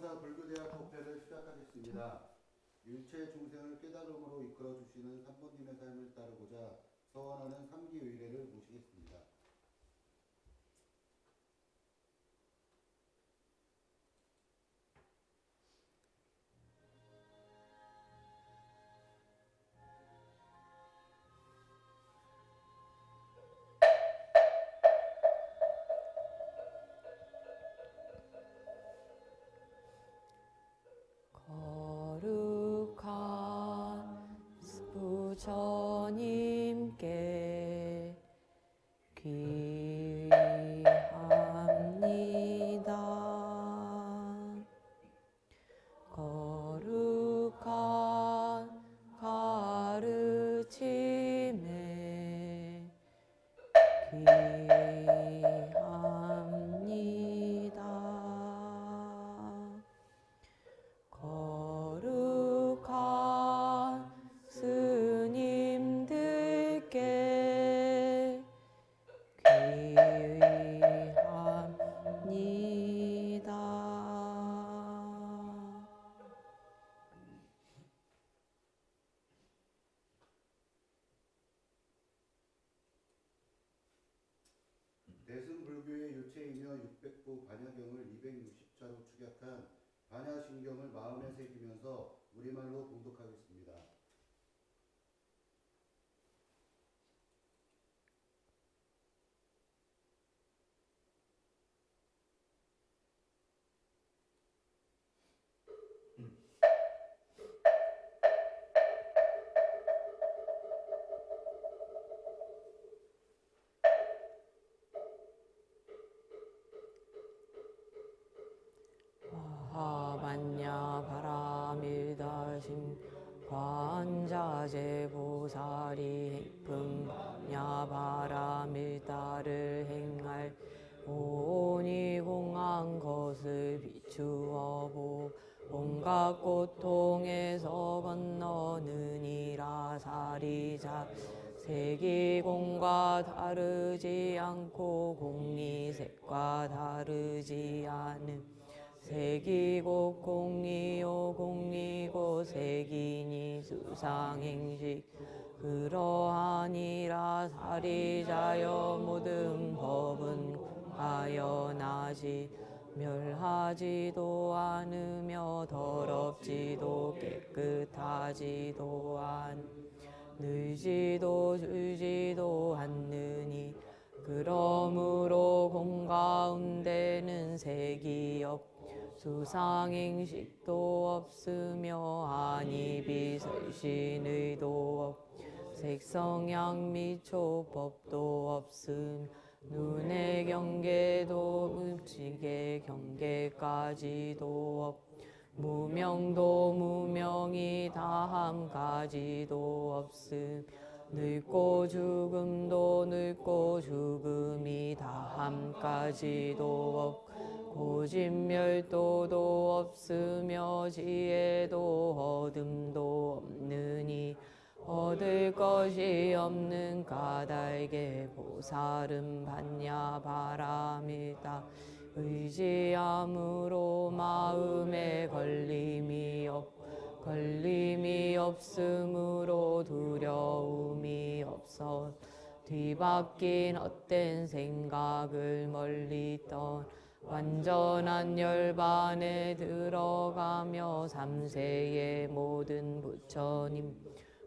한사 불교대학 법회를 시작하겠습니다. 일체 중생을 깨달음으로 이끌어 주시는 삼부님의 삶을 따르고자 서원하는 삼기 의례를 모시겠습니다. 거룩한 부처님께 귀합니다. 거룩한 가르침에 귀합니다. 거룩한 스님들께 귀합니다. 대승불교의 요체이며 600부 반야경을 260자로 축약한 반야신경을 마음에 새기면서 우리말로 봉독하겠습니다. 화반야 바라밀다심 관자재 보살이 행품야 바라밀다를 행할 오니 공한 것을 비추어 보 온갖 고통에서 건너느니라. 사리자 세기공과 다르지 않고 공리색과 다르지 않음 색이고 공이요 공이고 색이니 수상행식 그러하니라. 사리자여 모든 법은 공하여나지 멸하지도 않으며 더럽지도 깨끗하지도 늘지도 줄지도 않느니 그러므로 공가운데는 색이 수상행식도 없으며 아니 비설신의도 색성향 미초법도 없음 눈의 경계도 음식의 경계까지도 무명도 무명이 다함까지도 없음 늙고 죽음도 늙고 죽음이 다함까지도 고진멸도도 없으며 지혜도 어둠도 없느니 얻을 것이 없는 까닭에 보살은 반야 바람이다. 의지함으로 마음에 걸림이 없으므로 두려움이 없어 뒤바뀐 헛된 생각을 멀리 완전한 열반에 들어가며 삼세의 모든 부처님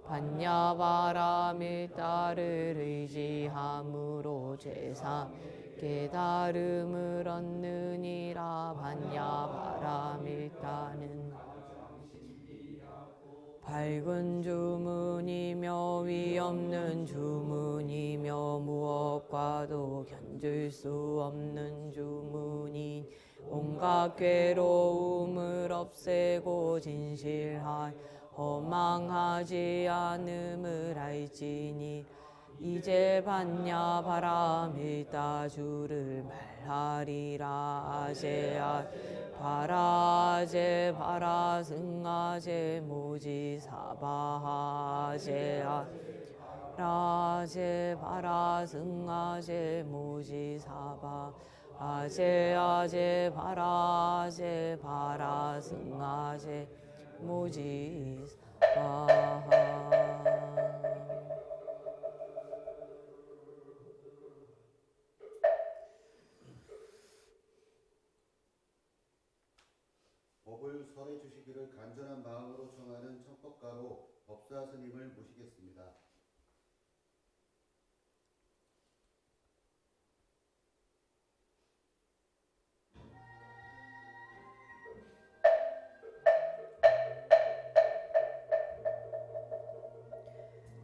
반야바라밀다를 의지함으로 제삼 깨달음을 얻느니라. 반야바라밀다는 밝은 주문이며 위없는 주문이며 무엇과도 견줄 수 없는 주문인 온갖 괴로움을 없애고 진실하여 허망하지 않음을 알지니 이제 반야 바라밀다 주를 말하리라. 아제아 바라제 바라승아제 모지사바하제아 라제 바라승아제 모지사바 아제 아제 바라제 바라 승아제 모지 아하. 법을 설해 주시기를 간절한 마음으로 청하는 청법가로 법사 스님을 모시겠습니다.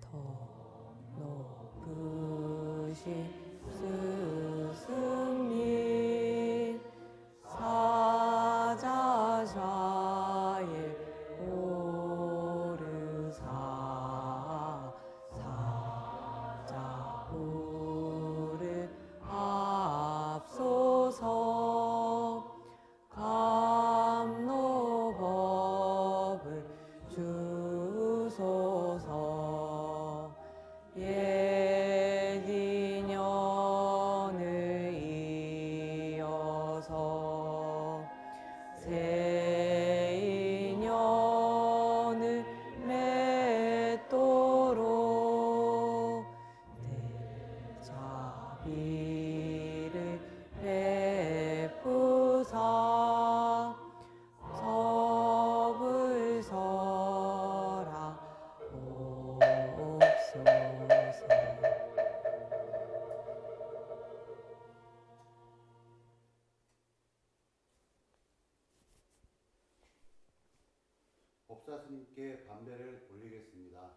더 높으신 스승님 사자자의 오르사 사자부를 앞서서 감노법을 주소서 옛 인연을 이어서 새 인연을 맺도록 대자비를 베푸사 섭을 설하옵소서. 법사 스님께 반배를 올리겠습니다.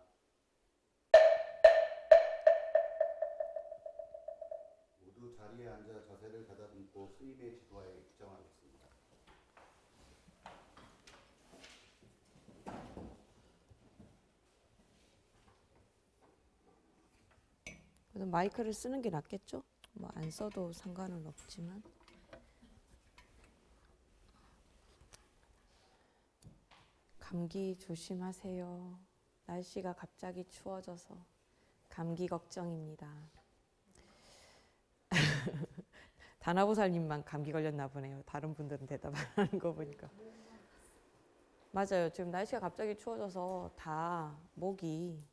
모두 자리에 앉아 자세를 가다듬고 스님의 지도하에 입장하겠습니다. 그래서 마이크를 쓰는 게 낫겠죠? 뭐 안 써도 상관은 없지만. 감기 조심하세요. 날씨가 갑자기 추워져서 감기 걱정입니다. 다나보살님만 감기 걸렸나 보네요. 다른 분들은 대답 안 하는 거 보니까. 맞아요. 지금 날씨가 갑자기 추워져서 다 목이,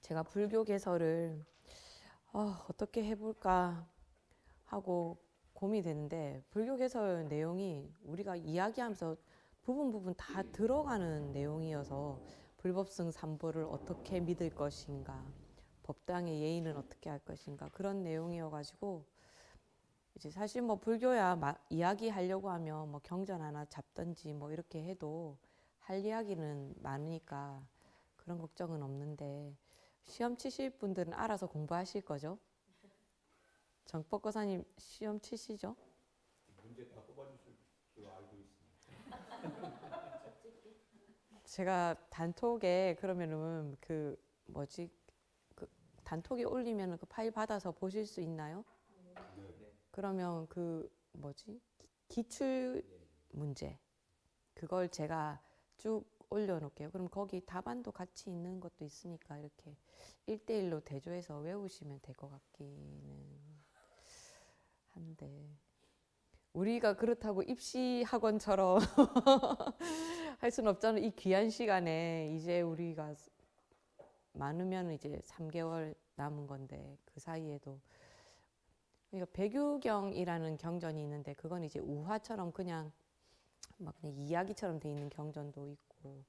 제가 불교 개설을 어떻게 해볼까 하고 고민이 되는데, 불교 개설 내용이 우리가 이야기하면서 부분 다 들어가는 내용이어서 불법승 삼보를 어떻게 믿을 것인가, 법당의 예의는 어떻게 할 것인가, 그런 내용이어가지고 이제 사실 뭐 불교야 이야기하려고 하면 뭐 경전 하나 잡든지 뭐 이렇게 해도 할 이야기는 많으니까 그런 걱정은 없는데, 시험 치실 분들은 알아서 공부하실 거죠? 정법거사님 시험 치시죠? 문제 다 뽑아주실 줄 알고 있습니다. 제가 단톡에 그러면은 그 단톡에 올리면 그 파일 받아서 보실 수 있나요? 네. 그러면 기출 문제 그걸 제가 쭉 올려놓을게요. 그럼 거기 답안도 같이 있는 것도 있으니까 이렇게 1대1로 대조해서 외우시면 될 것 같기는 한데, 우리가 그렇다고 입시 학원처럼 할 수는 없잖아요. 이 귀한 시간에 이제 우리가 많으면 이제 3개월 남은 건데, 그 사이에도 그러니까 백유경이라는 경전이 있는데, 그건 이제 우화처럼 그냥 이야기처럼 돼 있는 경전도 있고,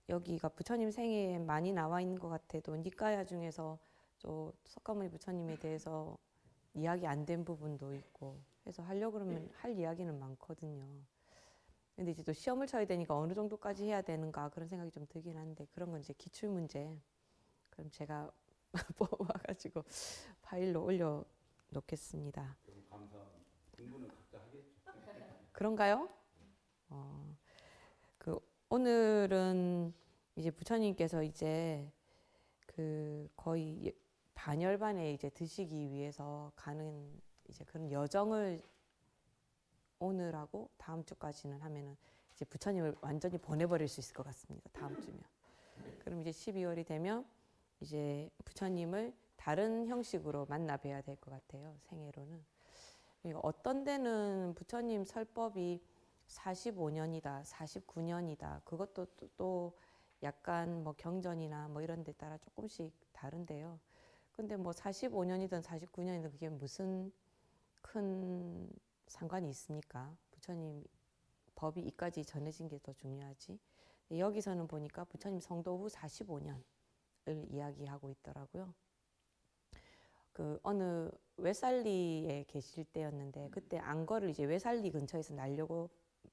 여기가 부처님 생애에 많이 나와 있는 것 같아도 니까야 중에서 또 석가모니 부처님에 대해서 이야기 안 된 부분도 있고 해서 하려고 그러면 할 이야기는 많거든요. 근데 이제 또 시험을 쳐야 되니까 어느 정도까지 해야 되는가 그런 생각이 좀 들긴 한데, 그런 건 이제 기출 문제. 그럼 제가 뽑아가지고 파일로 올려 놓겠습니다. 너무 감사합니다. 공부는 각자 하겠죠. 그런가요? 오늘은 이제 부처님께서 이제 그 거의 반열반에 이제 드시기 위해서 가는 이제 그런 여정을 오늘하고 다음 주까지는 하면은 이제 부처님을 완전히 보내버릴 수 있을 것 같습니다. 다음 주면. 그럼 이제 12월이 되면 이제 부처님을 다른 형식으로 만나 뵈야 될 것 같아요. 생애로는. 그러니까 어떤 데는 부처님 설법이 45년이다, 49년이다. 그것도 또 약간 뭐 경전이나 뭐 이런 데 따라 조금씩 다른데요. 근데 뭐 45년이든 49년이든 그게 무슨 큰 상관이 있습니까? 부처님 법이 이까지 전해진 게 더 중요하지. 여기서는 보니까 부처님 성도 후 45년을 이야기하고 있더라고요. 그 어느 외살리에 계실 때였는데 그때 안거를 이제 외살리 근처에서 날려고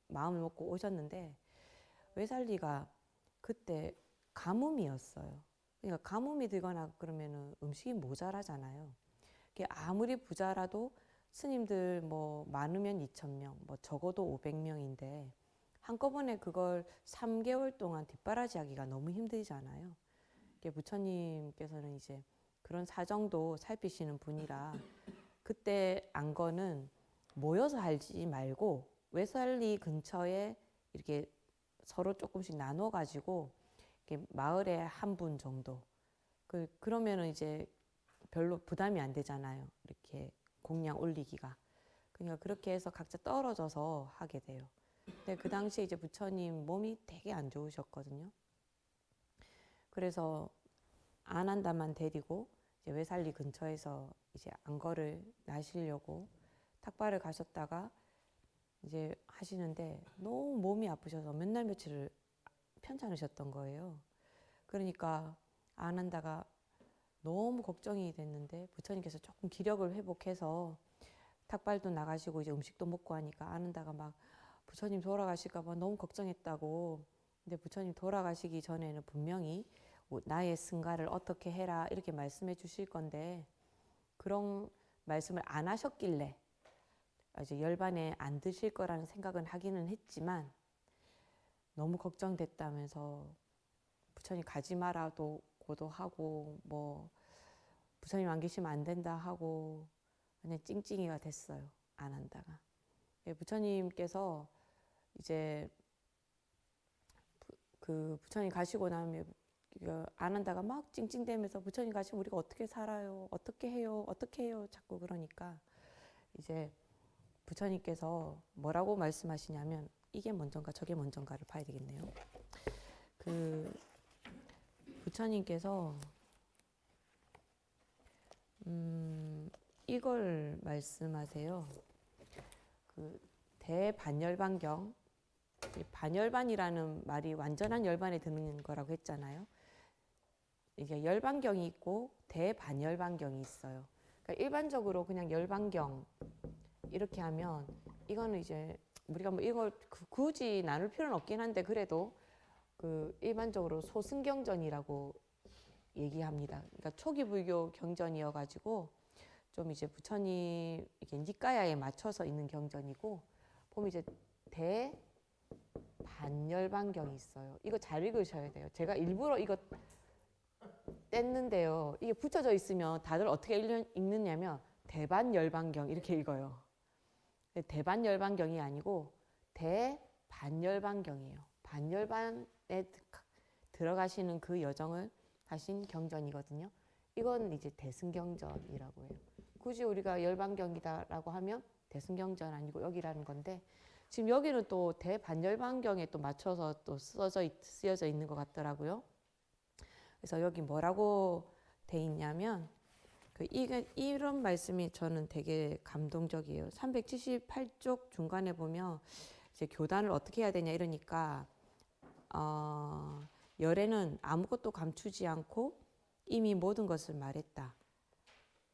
마음을 먹고 오셨는데 외살리가 그때 가뭄이었어요. 그러니까 가뭄이 들거나 그러면은 음식이 모자라잖아요. 아무리 부자라도 스님들 뭐 많으면 2,000명, 뭐 적어도 500명인데 한꺼번에 그걸 3개월 동안 뒷바라지하기가 너무 힘들잖아요. 부처님께서는 이제 그런 사정도 살피시는 분이라 그때 안거는 모여서 하지 말고 외살리 근처에 이렇게 서로 조금씩 나눠 가지고 마을에 한 분 정도 그러면은 이제 별로 부담이 안 되잖아요. 이렇게 공양 올리기가. 그러니까 그렇게 해서 각자 떨어져서 하게 돼요. 근데 그 당시에 이제 부처님 몸이 되게 안 좋으셨거든요. 그래서 아난다만 데리고 이제 외살리 근처에서 이제 안거를 나시려고 탁발을 가셨다가 이제 하시는데 너무 몸이 아프셔서 몇 날 며칠을 편찮으셨던 거예요. 그러니까 아난다가 너무 걱정이 됐는데 부처님께서 조금 기력을 회복해서 탁발도 나가시고 이제 음식도 먹고 하니까 아난다가 막 부처님 돌아가실까 봐 너무 걱정했다고. 근데 부처님 돌아가시기 전에는 분명히 나의 승가를 어떻게 해라 이렇게 말씀해 주실 건데 그런 말씀을 안 하셨길래 이제 열반에 안 드실 거라는 생각은 하기는 했지만 너무 걱정됐다면서 부처님 가지 마라도 고도하고 뭐 부처님 안 계시면 안 된다 하고 그냥 찡찡이가 됐어요. 안 한다가. 부처님께서 이제 그 부처님 가시고 나면 안 한다가 막 찡찡대면서 부처님 가시면 우리가 어떻게 살아요? 어떻게 해요? 어떻게 해요? 자꾸 그러니까 이제 부처님께서 뭐라고 말씀하시냐면 이게 먼저인가 저게 먼저인가를 봐야 되겠네요. 그 부처님께서 이걸 말씀하세요. 그 대반열반경, 반열반이라는 말이 완전한 열반에 드는 거라고 했잖아요. 이게 열반경이 있고 대반열반경이 있어요. 그러니까 일반적으로 그냥 열반경 이렇게 하면 이거는 이제 우리가 뭐 이걸 굳이 나눌 필요는 없긴 한데 그래도 그 일반적으로 소승경전이라고 얘기합니다. 그러니까 초기 불교 경전이어가지고 좀 이제 부처님 이렇게 니까야에 맞춰서 있는 경전이고 보면 이제 대반열반경이 있어요. 이거 잘 읽으셔야 돼요. 제가 일부러 이거 뗐는데요. 이게 붙여져 있으면 다들 어떻게 읽느냐면 대반열반경 이렇게 읽어요. 대반열반경이 아니고 대반열반경이에요. 반열반에 들어가시는 그 여정을 하신 경전이거든요. 이건 이제 대승경전이라고 해요. 굳이 우리가 열반경이다라고 하면 대승경전 아니고 여기라는 건데 지금 여기는 또 대반열반경에 또 맞춰서 또 쓰여져 있는 것 같더라고요. 그래서 여기 뭐라고 돼 있냐면 이런 말씀이 저는 되게 감동적이에요. 378쪽 중간에 보면 이제 교단을 어떻게 해야 되냐 이러니까 열애는 아무것도 감추지 않고 이미 모든 것을 말했다.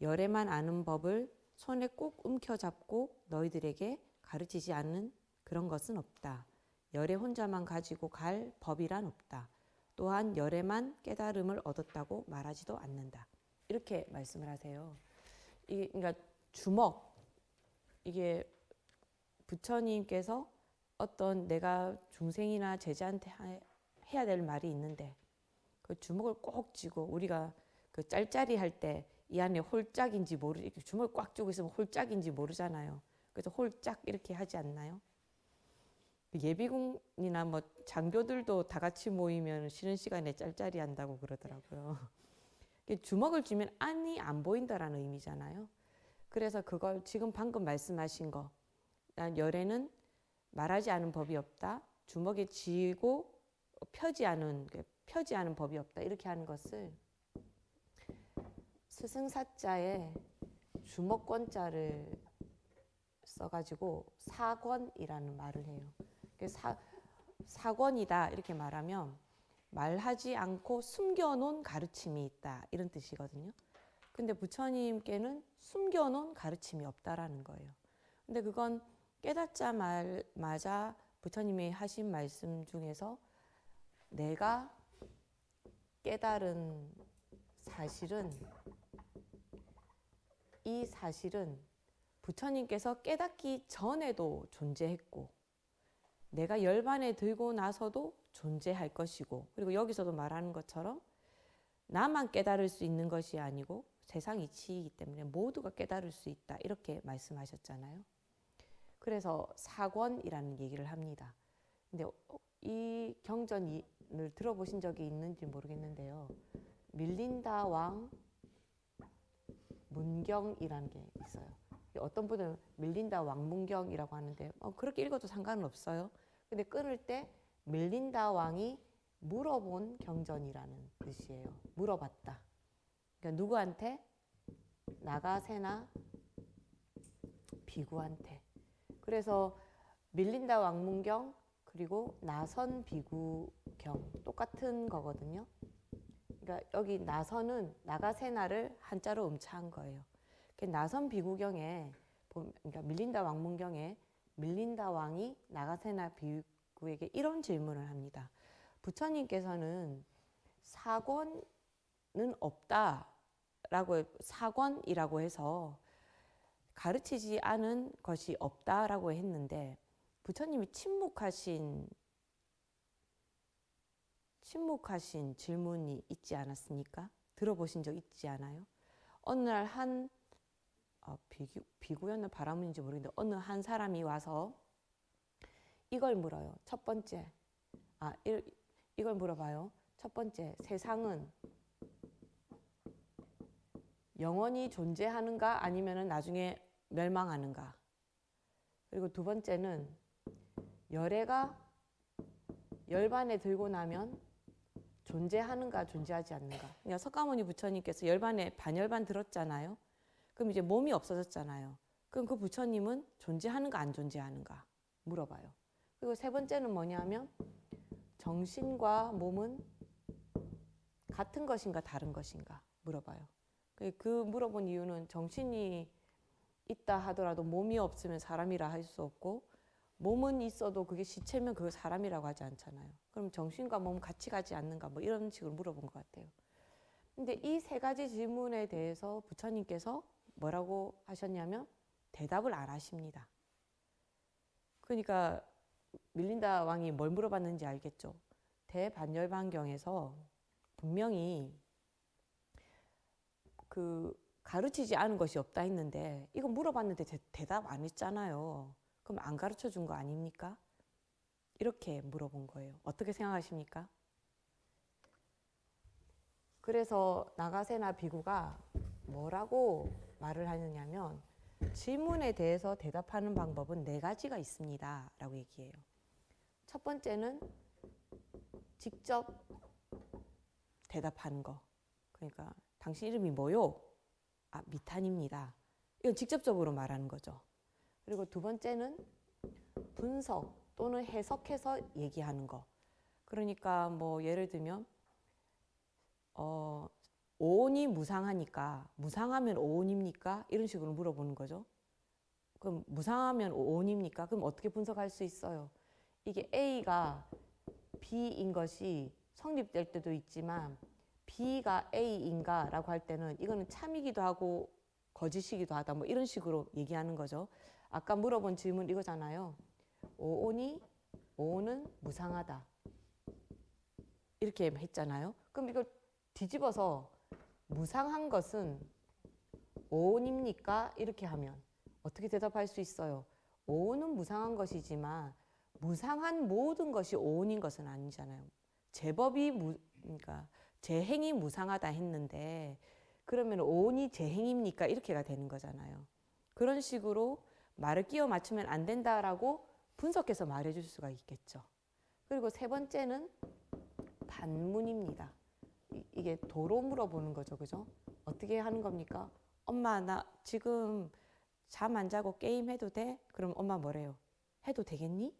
열애만 아는 법을 손에 꼭 움켜잡고 너희들에게 가르치지 않는 그런 것은 없다. 열애 혼자만 가지고 갈 법이란 없다. 또한 열애만 깨달음을 얻었다고 말하지도 않는다. 이렇게 말씀을 하세요. 그러니까 주먹 이게 부처님께서 어떤 내가 중생이나 제자한테 해야 될 말이 있는데 그 주먹을 꼭 쥐고 우리가 그 짤짤이 할 때 이 안에 홀짝인지 이렇게 주먹을 꽉 쥐고 있으면 홀짝인지 모르잖아요. 그래서 홀짝 이렇게 하지 않나요? 예비군이나 뭐 장교들도 다 같이 모이면 쉬는 시간에 짤짤이 한다고 그러더라고요. 주먹을 쥐면 안이 안 보인다라는 의미잖아요. 그래서 그걸 지금 방금 말씀하신 거, 열에는 말하지 않은 법이 없다. 주먹에 쥐고 펴지 않은 법이 없다. 이렇게 하는 것을 스승사자에 주먹권자를 써가지고 사권이라는 말을 해요. 사권이다 이렇게 말하면 말하지 않고 숨겨놓은 가르침이 있다 이런 뜻이거든요. 근데 부처님께는 숨겨놓은 가르침이 없다라는 거예요. 근데 그건 깨닫자마자 부처님이 하신 말씀 중에서 내가 깨달은 사실은 이 사실은 부처님께서 깨닫기 전에도 존재했고 내가 열반에 들고 나서도 존재할 것이고 그리고 여기서도 말하는 것처럼 나만 깨달을 수 있는 것이 아니고 세상 이치이기 때문에 모두가 깨달을 수 있다 이렇게 말씀하셨잖아요. 그래서 사권이라는 얘기를 합니다. 근데 이 경전을 들어보신 적이 있는지 모르겠는데요. 밀린다 왕 문경이라는 게 있어요. 어떤 분은 밀린다 왕문경이라고 하는데 그렇게 읽어도 상관은 없어요. 근데 끊을 때 밀린다 왕이 물어본 경전이라는 뜻이에요. 물어봤다. 그러니까 누구한테? 나가세나 비구한테. 그래서 밀린다 왕문경 그리고 나선 비구경 똑같은 거거든요. 그러니까 여기 나선은 나가세나를 한자로 음차한 거예요. 나선 비구경에 그러니까 밀린다 왕문경에 밀린다 왕이 나가세나 비구에게 이런 질문을 합니다. 부처님께서는 사권은 없다라고 사권이라고 해서 가르치지 않은 것이 없다라고 했는데 부처님이 침묵하신 질문이 있지 않았습니까? 들어보신 적 있지 않아요? 어느 날 한 비구였나 바라문인지 모르겠는데 어느 한 사람이 와서 이걸 물어요. 첫 번째, 이걸 물어봐요. 첫 번째, 세상은 영원히 존재하는가 아니면 나중에 멸망하는가? 그리고 두 번째는 열애가 열반에 들고 나면 존재하는가 존재하지 않는가? 그러니까 석가모니 부처님께서 열반에 반열반 들었잖아요. 그럼 이제 몸이 없어졌잖아요. 그럼 그 부처님은 존재하는가 안 존재하는가 물어봐요. 그리고 세 번째는 뭐냐면 정신과 몸은 같은 것인가 다른 것인가 물어봐요. 그 물어본 이유는 정신이 있다 하더라도 몸이 없으면 사람이라 할 수 없고 몸은 있어도 그게 시체면 그걸 사람이라고 하지 않잖아요. 그럼 정신과 몸 같이 가지 않는가 뭐 이런 식으로 물어본 것 같아요. 근데 이 세 가지 질문에 대해서 부처님께서 뭐라고 하셨냐면 대답을 안 하십니다. 그러니까 밀린다 왕이 뭘 물어봤는지 알겠죠? 대반열반경에서 분명히 그 가르치지 않은 것이 없다 했는데 이거 물어봤는데 대답 안 했잖아요. 그럼 안 가르쳐 준 거 아닙니까? 이렇게 물어본 거예요. 어떻게 생각하십니까? 그래서 나가세나 비구가 뭐라고 말을 하느냐면 질문에 대해서 대답하는 방법은 4가지가 있습니다 라고 얘기해요. 첫 번째는 직접 대답하는 거. 그러니까 당신 이름이 뭐요? 미탄입니다. 이건 직접적으로 말하는 거죠. 그리고 두 번째는 분석 또는 해석해서 얘기하는 거. 그러니까 뭐 예를 들면 오온이 무상하니까 무상하면 오온입니까? 이런 식으로 물어보는 거죠. 그럼 무상하면 오온입니까? 그럼 어떻게 분석할 수 있어요? 이게 A가 B인 것이 성립될 때도 있지만 B가 A인가 라고 할 때는 이거는 참이기도 하고 거짓이기도 하다 뭐 이런 식으로 얘기하는 거죠. 아까 물어본 질문 이거잖아요. 오온은 무상하다 이렇게 했잖아요. 그럼 이걸 뒤집어서 무상한 것은 오온입니까? 이렇게 하면 어떻게 대답할 수 있어요? 오온은 무상한 것이지만 무상한 모든 것이 오온인 것은 아니잖아요. 그러니까 제 행이 무상하다 했는데 그러면 오온이 제 행입니까? 이렇게가 되는 거잖아요. 그런 식으로 말을 끼워 맞추면 안 된다라고 분석해서 말해줄 수가 있겠죠. 그리고 세 번째는 반문입니다. 이게 도로 물어보는 거죠, 그죠? 어떻게 하는 겁니까? 엄마 나 지금 잠 안 자고 게임 해도 돼? 그럼 엄마 뭐래요? 해도 되겠니?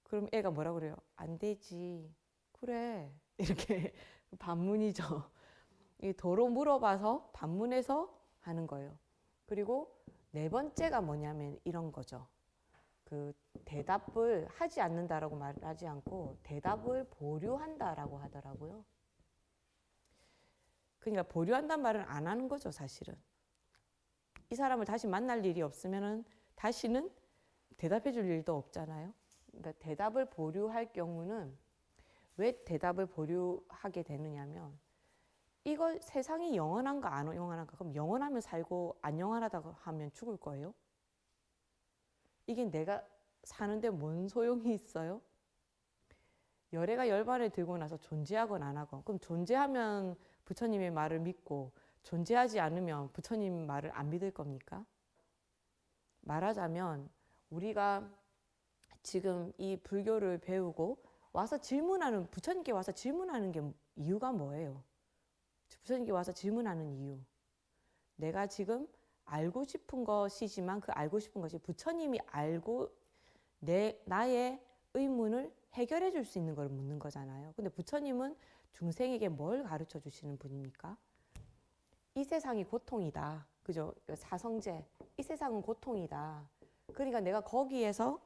그럼 애가 뭐라 그래요? 안 되지. 그래. 이렇게 반문이죠. 이 도로 물어봐서 반문해서 하는 거예요. 그리고 네 번째가 뭐냐면 이런 거죠. 그 대답을 하지 않는다라고 말하지 않고 대답을 보류한다라고 하더라고요. 그러니까 보류한다는 말은 안 하는 거죠, 사실은. 이 사람을 다시 만날 일이 없으면은 다시는 대답해 줄 일도 없잖아요. 그러니까 대답을 보류할 경우는 왜 대답을 보류하게 되느냐면 이거 세상이 영원한가 안 영원한가? 그럼 영원하면 살고 안 영원하다고 하면 죽을 거예요? 이게 내가 사는데 뭔 소용이 있어요? 열애가 열반을 들고 나서 존재하건 안 하건 그럼 존재하면 부처님의 말을 믿고 존재하지 않으면 부처님 말을 안 믿을 겁니까? 말하자면 우리가 지금 이 불교를 배우고 와서 질문하는 부처님께 와서 질문하는 게 이유가 뭐예요? 부처님께 와서 질문하는 이유. 내가 지금 알고 싶은 것이지만 그 알고 싶은 것이 부처님이 알고 나의 의문을 해결해 줄 수 있는 걸 묻는 거잖아요. 근데 부처님은 중생에게 뭘 가르쳐 주시는 분입니까? 이 세상이 고통이다. 그죠? 사성제. 이 세상은 고통이다. 그러니까 내가 거기에서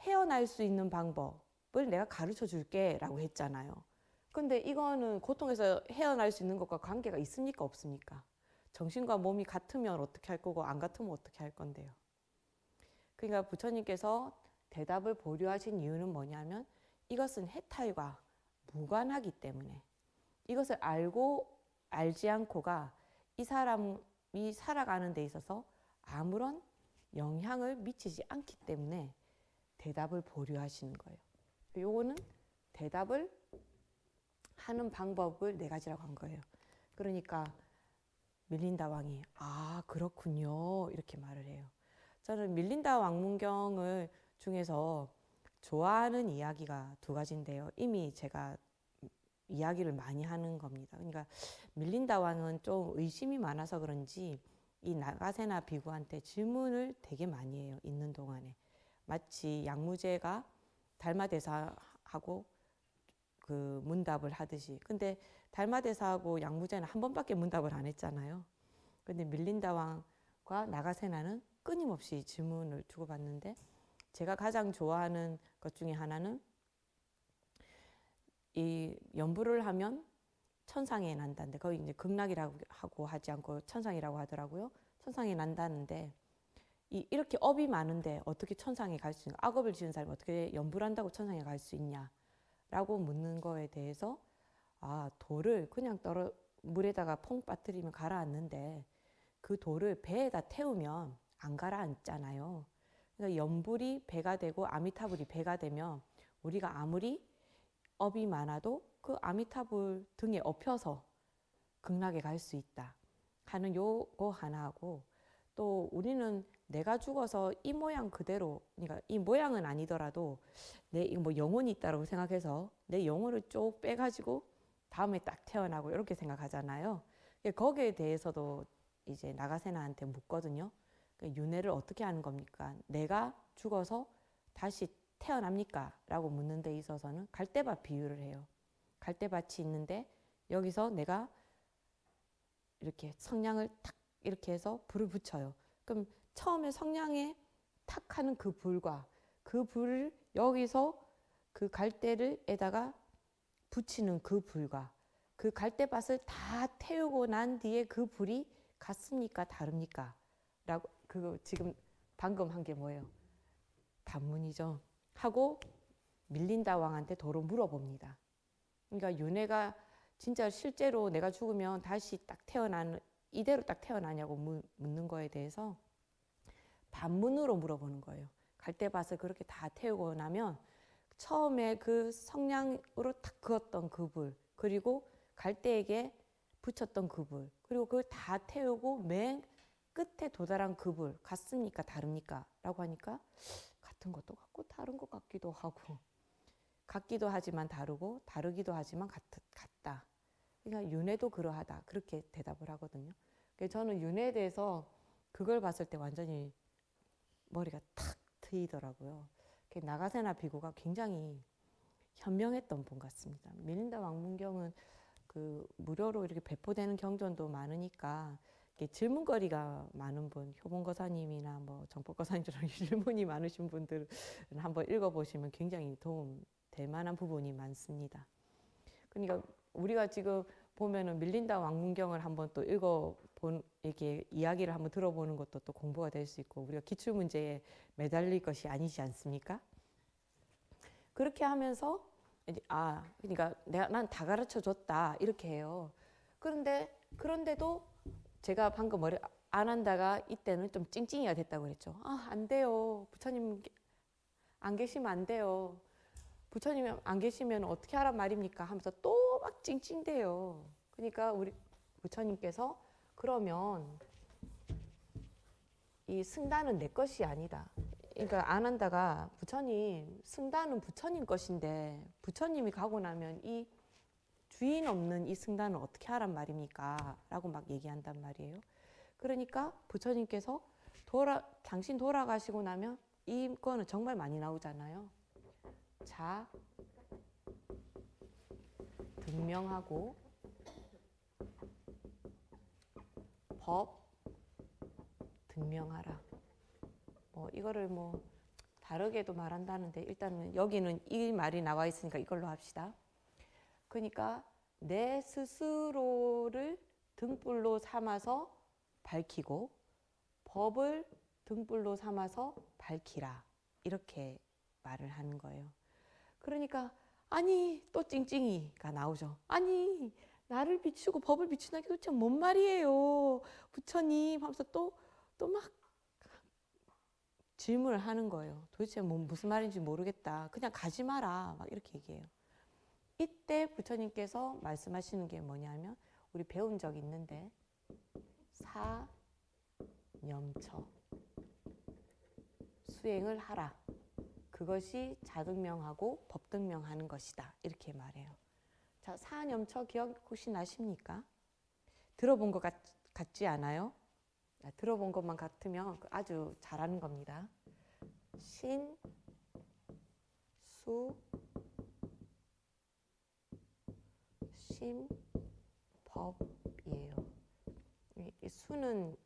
헤어날 수 있는 방법을 내가 가르쳐 줄게 라고 했잖아요. 근데 이거는 고통에서 헤어날 수 있는 것과 관계가 있습니까? 없습니까? 정신과 몸이 같으면 어떻게 할 거고 안 같으면 어떻게 할 건데요. 그러니까 부처님께서 대답을 보류하신 이유는 뭐냐면 이것은 해탈과 무관하기 때문에 이것을 알지 않고가 이 사람이 살아가는 데 있어서 아무런 영향을 미치지 않기 때문에 대답을 보류하시는 거예요. 요거는 대답을 하는 방법을 네 가지라고 한 거예요. 그러니까 밀린다 왕이 아 그렇군요 이렇게 말을 해요. 저는 밀린다 왕문경을 중에서 좋아하는 이야기가 두 가지인데요. 이미 제가 이야기를 많이 하는 겁니다. 그러니까 밀린다 왕은 좀 의심이 많아서 그런지 이 나가세나 비구한테 질문을 되게 많이 해요. 있는 동안에. 마치 양무제가 달마대사하고 그 문답을 하듯이. 근데 달마대사하고 양무제는 한 번밖에 문답을 안 했잖아요. 근데 밀린다 왕과 나가세나는 끊임없이 질문을 주고받는데 제가 가장 좋아하는 것 중에 하나는 이 연부를 하면 천상에 난다는데 거기 이제 극락이라고 하고 하지 않고 천상이라고 하더라고요. 천상에 난다는데 이렇게 업이 많은데 어떻게 천상에 갈 수 있냐? 악업을 지은 사람이 어떻게 연부를 한다고 천상에 갈 수 있냐라고 묻는 거에 대해서 아 돌을 그냥 물에다가 퐁 빠뜨리면 가라앉는데 그 돌을 배에다 태우면 안 가라앉잖아요. 그러니까 연불이 배가 되고 아미타불이 배가 되면 우리가 아무리 업이 많아도 그 아미타불 등에 업혀서 극락에 갈 수 있다 하는 요거 하나 하고 또 우리는 내가 죽어서 이 모양 그대로 그러니까 이 모양은 아니더라도 내 뭐 영혼이 있다고 생각해서 내 영혼을 쭉 빼가지고 다음에 딱 태어나고 이렇게 생각하잖아요. 거기에 대해서도 이제 나가세나한테 묻거든요. 윤회를 어떻게 하는 겁니까? 내가 죽어서 다시 태어납니까? 라고 묻는 데 있어서는 갈대밭 비유를 해요. 갈대밭이 있는데 여기서 내가 이렇게 성냥을 탁 이렇게 해서 불을 붙여요. 그럼 처음에 성냥에 탁 하는 그 불과 그 불을 여기서 그 갈대를에다가 붙이는 그 불과 그 갈대밭을 다 태우고 난 뒤에 그 불이 같습니까? 다릅니까? 라고 그거 지금 방금 한 게 뭐예요? 단문이죠. 하고 밀린다 왕한테 도로 물어봅니다. 그러니까 윤회가 진짜 실제로 내가 죽으면 다시 딱 이대로 딱 태어나냐고 묻는 거에 대해서 반문으로 물어보는 거예요. 갈대밭을 그렇게 다 태우고 나면 처음에 그 성냥으로 탁 그었던 그 불, 그리고 갈대에게 붙였던 그 불, 그리고 그걸 다 태우고 맨 끝에 도달한 그 불, 같습니까? 다릅니까? 라고 하니까 같은 것도 같고 다른 것 같기도 하고, 같기도 하지만 다르고 다르기도 하지만 같다. 그러니까 윤회도 그러하다. 그렇게 대답을 하거든요. 그래서 저는 윤회에 대해서 그걸 봤을 때 완전히 머리가 탁 트이더라고요. 나가세나 비고가 굉장히 현명했던 분 같습니다. 밀린다 왕문경은 그 무료로 이렇게 배포되는 경전도 많으니까 질문거리가 많은 분, 효봉거사님이나 뭐 정법거사님처럼 질문이 많으신 분들은 한번 읽어보시면 굉장히 도움 될 만한 부분이 많습니다. 그러니까 우리가 지금 보면은 밀린다 왕문경을 한번 또 이렇게 이야기를 한번 들어보는 것도 또 공부가 될 수 있고, 우리가 기출문제에 매달릴 것이 아니지 않습니까? 그렇게 하면서 그러니까 난 다 가르쳐 줬다 이렇게 해요. 그런데도 제가 방금 안 한다가 이때는 좀 찡찡이가 됐다고 그랬죠. 안 돼요. 부처님 안 계시면 안 돼요. 부처님 안 계시면 어떻게 하란 말입니까? 하면서 또 막 찡찡대요. 그러니까 우리 부처님께서 그러면 이 승단은 내 것이 아니다. 그러니까 안 한다가 부처님, 승단은 부처님 것인데 부처님이 가고 나면 이 주인 없는 이 승단을 어떻게 하란 말입니까? 라고 막 얘기한단 말이에요. 그러니까 부처님께서 당신 돌아가시고 나면 이거는 정말 많이 나오잖아요. 자, 등명하고 법 등명하라. 이거를 다르게도 말한다는데 일단은 여기는 이 말이 나와 있으니까 이걸로 합시다. 그러니까 내 스스로를 등불로 삼아서 밝히고 법을 등불로 삼아서 밝히라. 이렇게 말을 하는 거예요. 그러니까 또 찡찡이가 나오죠. 나를 비추고 법을 비추는 게 도대체 뭔 말이에요, 부처님 하면서 또 막 질문을 하는 거예요. 도대체 무슨 말인지 모르겠다. 그냥 가지 마라. 막 이렇게 얘기해요. 이때 부처님께서 말씀하시는 게 뭐냐면 우리 배운 적 있는데 사념처 수행을 하라. 그것이 자등명하고 법등명하는 것이다. 이렇게 말해요. 자, 사념처 기억 혹시 나십니까? 들어본 것 같지 않아요? 들어본 것만 같으면 아주 잘하는 겁니다. 신, 수, 심, 법이에요. 이 수는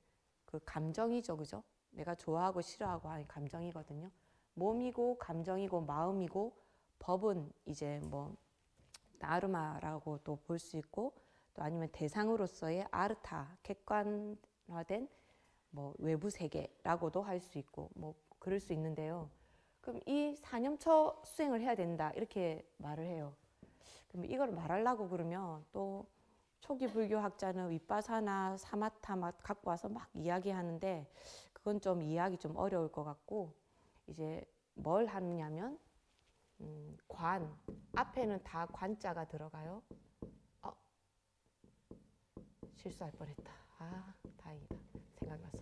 그 감정이죠, 그죠? 내가 좋아하고 싫어하고 하는 감정이거든요. 몸이고 감정이고 마음이고, 법은 이제 나르마라고 또 볼 수 있고, 또 아니면 대상으로서의 아르타, 객관화된 외부 세계라고도 할 수 있고 그럴 수 있는데요. 그럼 이 사념처 수행을 해야 된다 이렇게 말을 해요. 그럼 이걸 말하려고 그러면 또 초기 불교학자는 윗바사나 사마타 막 갖고 와서 막 이야기하는데 그건 좀 이해하기 좀 어려울 것 같고, 이제 뭘 하느냐면 관, 앞에는 다 관자가 들어가요. 실수할 뻔했다. 다행이다. 생각났어.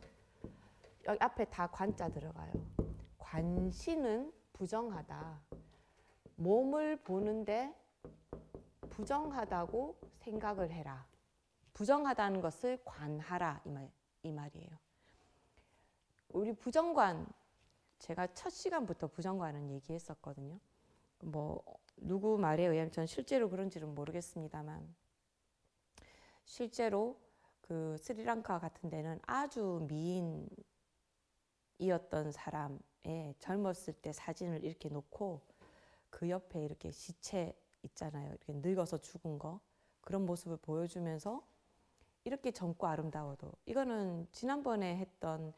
여기 앞에 다 관자 들어가요. 관시는 부정하다. 몸을 보는데 부정하다고 생각을 해라. 부정하다는 것을 관하라 이 말이에요. 우리 부정관, 제가 첫 시간부터 부정관은 얘기했었거든요. 누구 말에 의하면 전 실제로 그런지는 모르겠습니다만, 실제로 그 스리랑카 같은 데는 아주 미인이었던 사람의 젊었을 때 사진을 이렇게 놓고 그 옆에 이렇게 시체 있잖아요. 이렇게 늙어서 죽은 거, 그런 모습을 보여주면서 이렇게 젊고 아름다워도, 이거는 지난번에 했던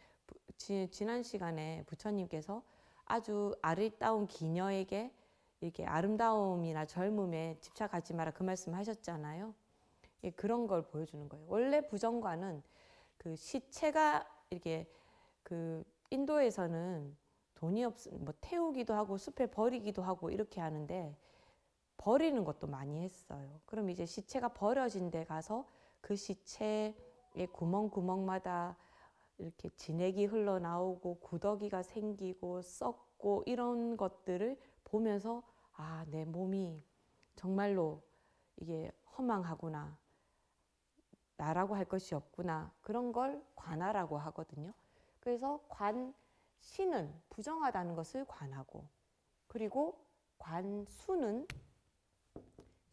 지난 시간에 부처님께서 아주 아리따운 기녀에게 이렇게 아름다움이나 젊음에 집착하지 마라 그 말씀하셨잖아요. 그런 걸 보여주는 거예요. 원래 부정관은 그 시체가 이렇게 그 인도에서는 돈이 뭐 태우기도 하고 숲에 버리기도 하고 이렇게 하는데 버리는 것도 많이 했어요. 그럼 이제 시체가 버려진 데 가서 그 시체의 구멍구멍마다 이렇게 진액이 흘러나오고 구더기가 생기고 썩고 이런 것들을 보면서 아, 내 몸이 정말로 이게 허망하구나. 나라고 할 것이 없구나. 그런 걸 관하라고 하거든요. 그래서 관시는 부정하다는 것을 관하고, 그리고 관수는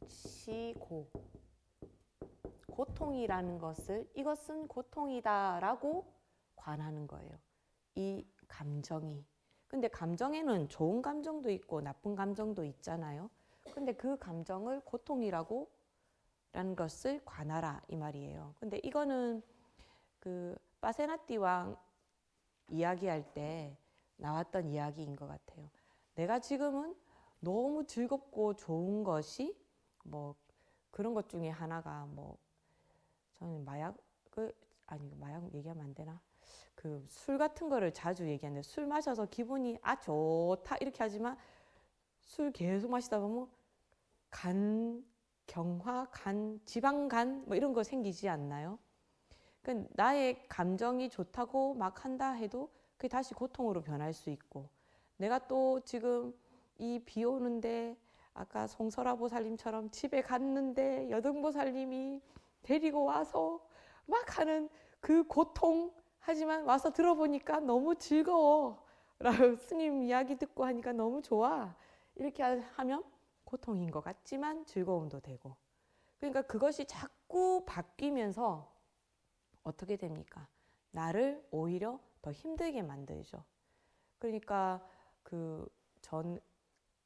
시고, 고통이라는 것을 이것은 고통이다라고 관하는 거예요. 이 감정이. 근데 감정에는 좋은 감정도 있고 나쁜 감정도 있잖아요. 근데 그 감정을 고통이라고 라는 것을 관하라 이 말이에요. 근데 이거는 그 파세나띠 왕 이야기할 때 나왔던 이야기인 것 같아요. 내가 지금은 너무 즐겁고 좋은 것이 뭐 그런 것 중에 하나가 뭐 저는 마약 마약 얘기하면 안 되나? 그 술 같은 거를 자주 얘기하는데 술 마셔서 기분이 아 좋다 이렇게 하지만 술 계속 마시다 보면 경화, 지방간 뭐 이런 거 생기지 않나요? 그러니까 나의 감정이 좋다고 막 한다 해도 그게 다시 고통으로 변할 수 있고 내가 또 지금 이 비 오는데 아까 송설아 보살님처럼 집에 갔는데 여등보살님이 데리고 와서 막 하는 그 고통 하지만 와서 들어보니까 너무 즐거워 라고 스님 이야기 듣고 하니까 너무 좋아 이렇게 하면 고통인 것 같지만 즐거움도 되고 그러니까 그것이 자꾸 바뀌면서 어떻게 됩니까? 나를 오히려 더 힘들게 만들죠. 그러니까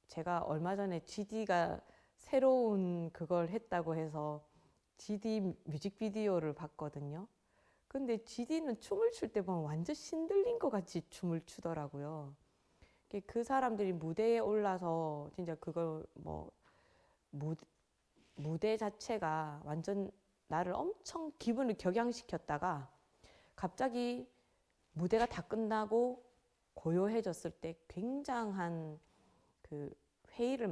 제가 얼마 전에 GD가 새로운 그걸 했다고 해서 GD 뮤직비디오를 봤거든요. 근데 GD는 춤을 출 때 보면 완전 신들린 것 같이 춤을 추더라고요. 그 사람들이 무대에 올라서 진짜 그걸 뭐 무대 자체가 완전 나를 엄청 기분을 격양시켰다가 갑자기 무대가 다 끝나고 고요해졌을 때 굉장한 그 회의를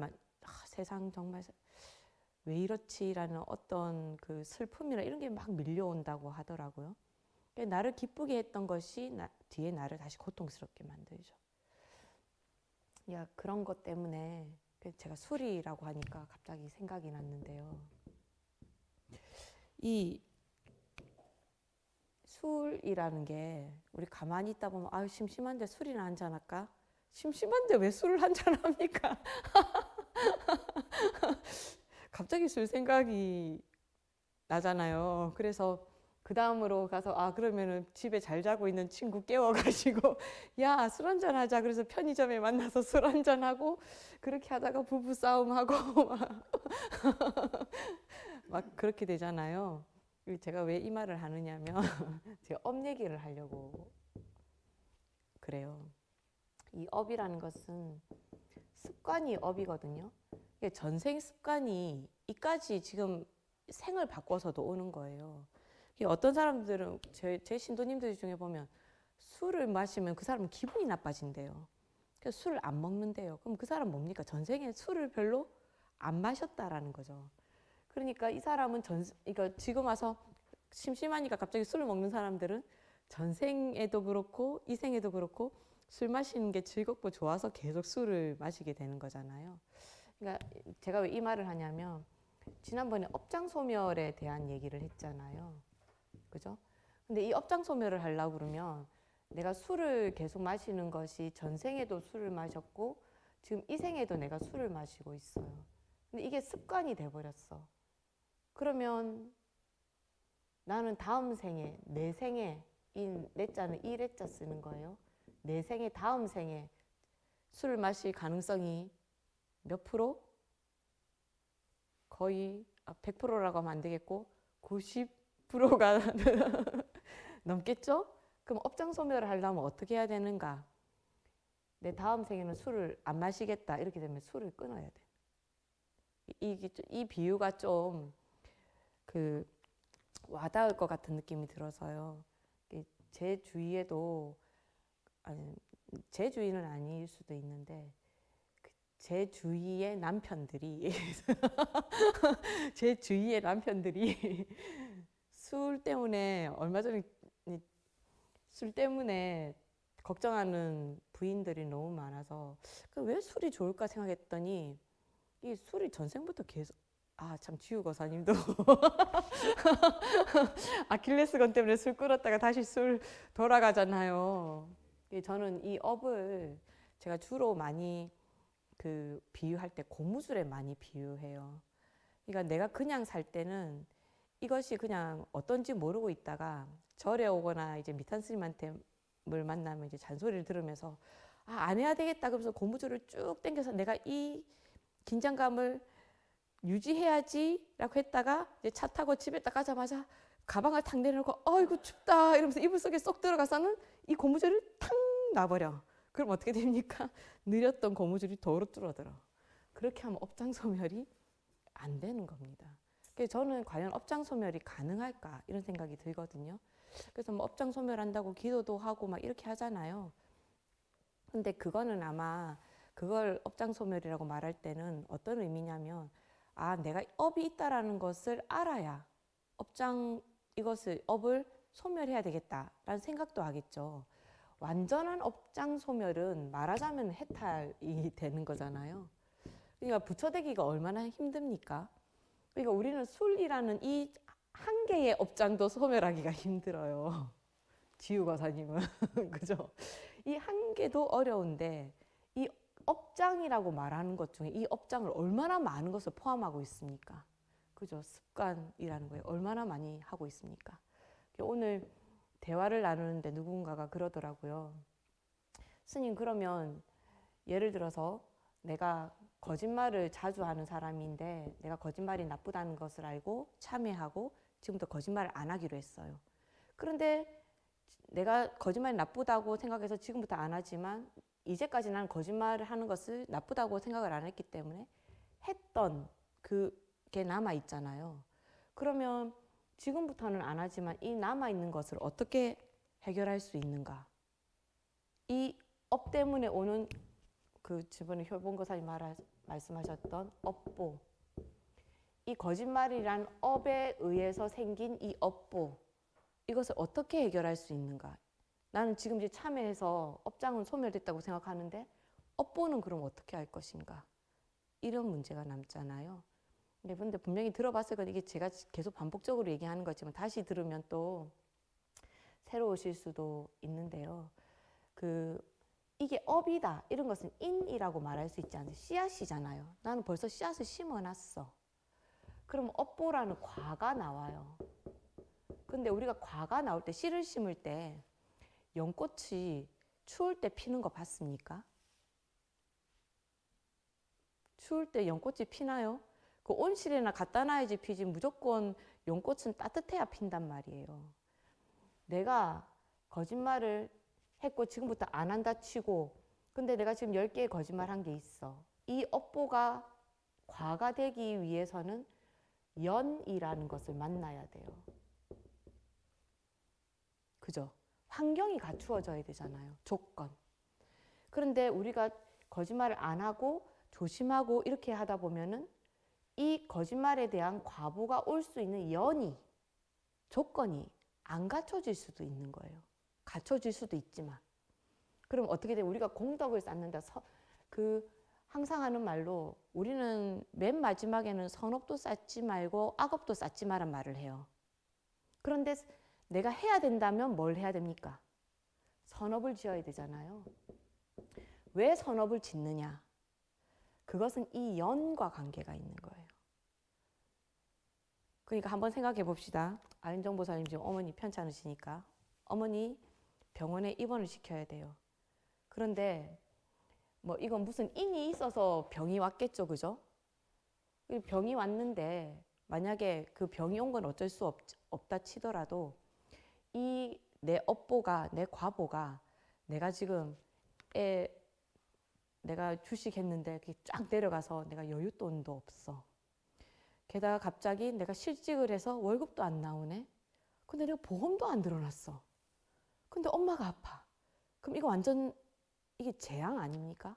세상 정말 왜 이렇지라는 어떤 그 슬픔이나 이런 게 막 밀려온다고 하더라고요. 나를 기쁘게 했던 것이 뒤에 나를 다시 고통스럽게 만들죠. 그런 것 때문에 제가 술이라고 하니까 갑자기 생각이 났는데요. 이 술이라는 게 우리 가만히 있다 보면 아유 심심한데 술이나 한잔 할까? 심심한데 왜 술을 한잔 합니까? 갑자기 술 생각이 나잖아요. 그래서 그 다음으로 가서 그러면은 집에 잘 자고 있는 친구 깨워가지고 야 술 한잔 하자. 그래서 편의점에 만나서 술 한잔 하고 그렇게 하다가 부부 싸움하고 막 그렇게 되잖아요. 제가 왜 이 말을 하느냐면 제가 업 얘기를 하려고 그래요. 이 업이라는 것은 습관이 업이거든요. 전생 습관이 이까지 지금 생을 바꿔서도 오는 거예요. 어떤 사람들은 제 신도님들 중에 보면 술을 마시면 그 사람은 기분이 나빠진대요. 그래서 술을 안 먹는데요. 그럼 그 사람 뭡니까? 전생에 술을 별로 안 마셨다라는 거죠. 그러니까 이 사람은 지금 와서 심심하니까 갑자기 술을 먹는 사람들은 전생에도 그렇고 이 생에도 그렇고 술 마시는 게 즐겁고 좋아서 계속 술을 마시게 되는 거잖아요. 그러니까 제가 왜 이 말을 하냐면 지난번에 업장소멸에 대한 얘기를 했잖아요. 그죠? 근데 이 업장소멸을 하려고 그러면 내가 술을 계속 마시는 것이 전생에도 술을 마셨고 지금 이 생에도 내가 술을 마시고 있어요. 근데 이게 습관이 돼버렸어. 그러면 나는 다음 생에, 내 생에, 이 내자는 이 레자 쓰는 거예요. 내 생에, 다음 생에 술을 마실 가능성이 몇 프로? 거의 100%라고 하면 안 되겠고 90%가 넘겠죠? 그럼 업장소멸을 하려면 어떻게 해야 되는가? 내 다음 생에는 술을 안 마시겠다. 이렇게 되면 술을 끊어야 돼. 이 비유가 좀 와닿을 것 같은 느낌이 들어서요. 제 주위에도 제 주위는 아닐 수도 있는데 제 주위의 남편들이 제 주위의 남편들이 술 때문에 얼마 전에 술 때문에 걱정하는 부인들이 너무 많아서 왜 술이 좋을까 생각했더니 이 술이 전생부터 계속 참 지우 거사님도 아킬레스건 때문에 술 끊었다가 다시 술 돌아가잖아요. 저는 이 업을 제가 주로 많이 비유할 때 고무줄에 많이 비유해요. 그러니까 내가 그냥 살 때는 이것이 그냥 어떤지 모르고 있다가 절에 오거나 이제 미탄 스님한테 물 만나면 이제 잔소리를 들으면서 안 해야 되겠다 그러면서 고무줄을 쭉 당겨서 내가 이 긴장감을 유지해야지라고 했다가 이제 차 타고 집에 딱 가자마자 가방을 탁 내려놓고 아이고 춥다 이러면서 이불 속에 쏙 들어가서는 이 고무줄을 탁 놔버려. 그럼 어떻게 됩니까? 느렸던 고무줄이 도로 뚫어들어. 그렇게 하면 업장 소멸이 안 되는 겁니다. 그래서 저는 과연 업장 소멸이 가능할까 이런 생각이 들거든요. 그래서 뭐 업장 소멸한다고 기도도 하고 막 이렇게 하잖아요. 근데 그거는 아마 그걸 업장 소멸이라고 말할 때는 어떤 의미냐면 내가 업이 있다라는 것을 알아야 업을 소멸해야 되겠다라는 생각도 하겠죠. 완전한 업장 소멸은 말하자면 해탈이 되는 거잖아요. 그러니까 부처되기가 얼마나 힘듭니까? 그러니까 우리는 술이라는 이 한 개의 업장도 소멸하기가 힘들어요. 지우과사님은 그죠? 이 한 개도 어려운데 이 업장이라고 말하는 것 중에 이 업장을 얼마나 많은 것을 포함하고 있습니까? 그죠? 습관이라는 거에 얼마나 많이 하고 있습니까? 오늘 대화를 나누는데 누군가가 그러더라고요. 스님, 그러면 예를 들어서 내가 거짓말을 자주 하는 사람인데 내가 거짓말이 나쁘다는 것을 알고 참회하고 지금부터 거짓말을 안 하기로 했어요. 그런데 내가 거짓말이 나쁘다고 생각해서 지금부터 안 하지만 이제까지 난 거짓말을 하는 것을 나쁘다고 생각을 안 했기 때문에 했던 그게 남아있잖아요. 그러면 지금부터는 안 하지만 이 남아있는 것을 어떻게 해결할 수 있는가? 이 업 때문에 오는 저번에 효본거사님 말씀하셨던 업보, 이 거짓말이란 업에 의해서 생긴 이 업보, 이것을 어떻게 해결할 수 있는가? 나는 지금 이제 참회해서 업장은 소멸됐다고 생각하는데 업보는 그럼 어떻게 할 것인가? 이런 문제가 남잖아요. 근데 분명히 들어봤을 거예요. 이게 제가 계속 반복적으로 얘기하는 거지만 다시 들으면 또 새로우실 수도 있는데요. 이게 업이다 이런 것은 인이라고 말할 수 있지 않아요. 씨앗이잖아요. 나는 벌써 씨앗을 심어놨어. 그럼 업보라는 과가 나와요. 근데 우리가 과가 나올 때 씨를 심을 때 연꽃이 추울 때 피는 거 봤습니까? 추울 때 연꽃이 피나요? 그 온실에나 갖다 놔야지 피지 무조건 연꽃은 따뜻해야 핀단 말이에요. 내가 거짓말을 했고 지금부터 안 한다 치고 근데 내가 지금 10개의 거짓말 한 게 있어. 이 업보가 과가 되기 위해서는 연이라는 것을 만나야 돼요. 그죠? 환경이 갖추어져야 되잖아요. 조건. 그런데 우리가 거짓말을 안 하고 조심하고 이렇게 하다 보면은 이 거짓말에 대한 과보가 올 수 있는 조건이 안 갖춰질 수도 있는 거예요. 갖춰질 수도 있지만. 그럼 어떻게 돼? 우리가 공덕을 쌓는다. 항상 하는 말로 우리는 맨 마지막에는 선업도 쌓지 말고 악업도 쌓지 마란 말을 해요. 그런데 내가 해야 된다면 뭘 해야 됩니까? 선업을 지어야 되잖아요. 왜 선업을 짓느냐? 그것은 이 연과 관계가 있는 거예요. 그러니까 한번 생각해 봅시다. 아윤정 보살님 지금 어머니 편찮으시니까 어머니 병원에 입원을 시켜야 돼요. 그런데 이건 무슨 인이 있어서 병이 왔겠죠, 그죠? 병이 왔는데 만약에 그 병이 온 건 어쩔 수 없다 치더라도 이 내 업보가 내 과보가 내가 지금 내가 주식했는데 그게 쫙 내려가서 내가 여윳돈도 없어. 게다가 갑자기 내가 실직을 해서 월급도 안 나오네. 근데 내가 보험도 안 들어놨어. 근데 엄마가 아파. 그럼 이거 완전 이게 재앙 아닙니까?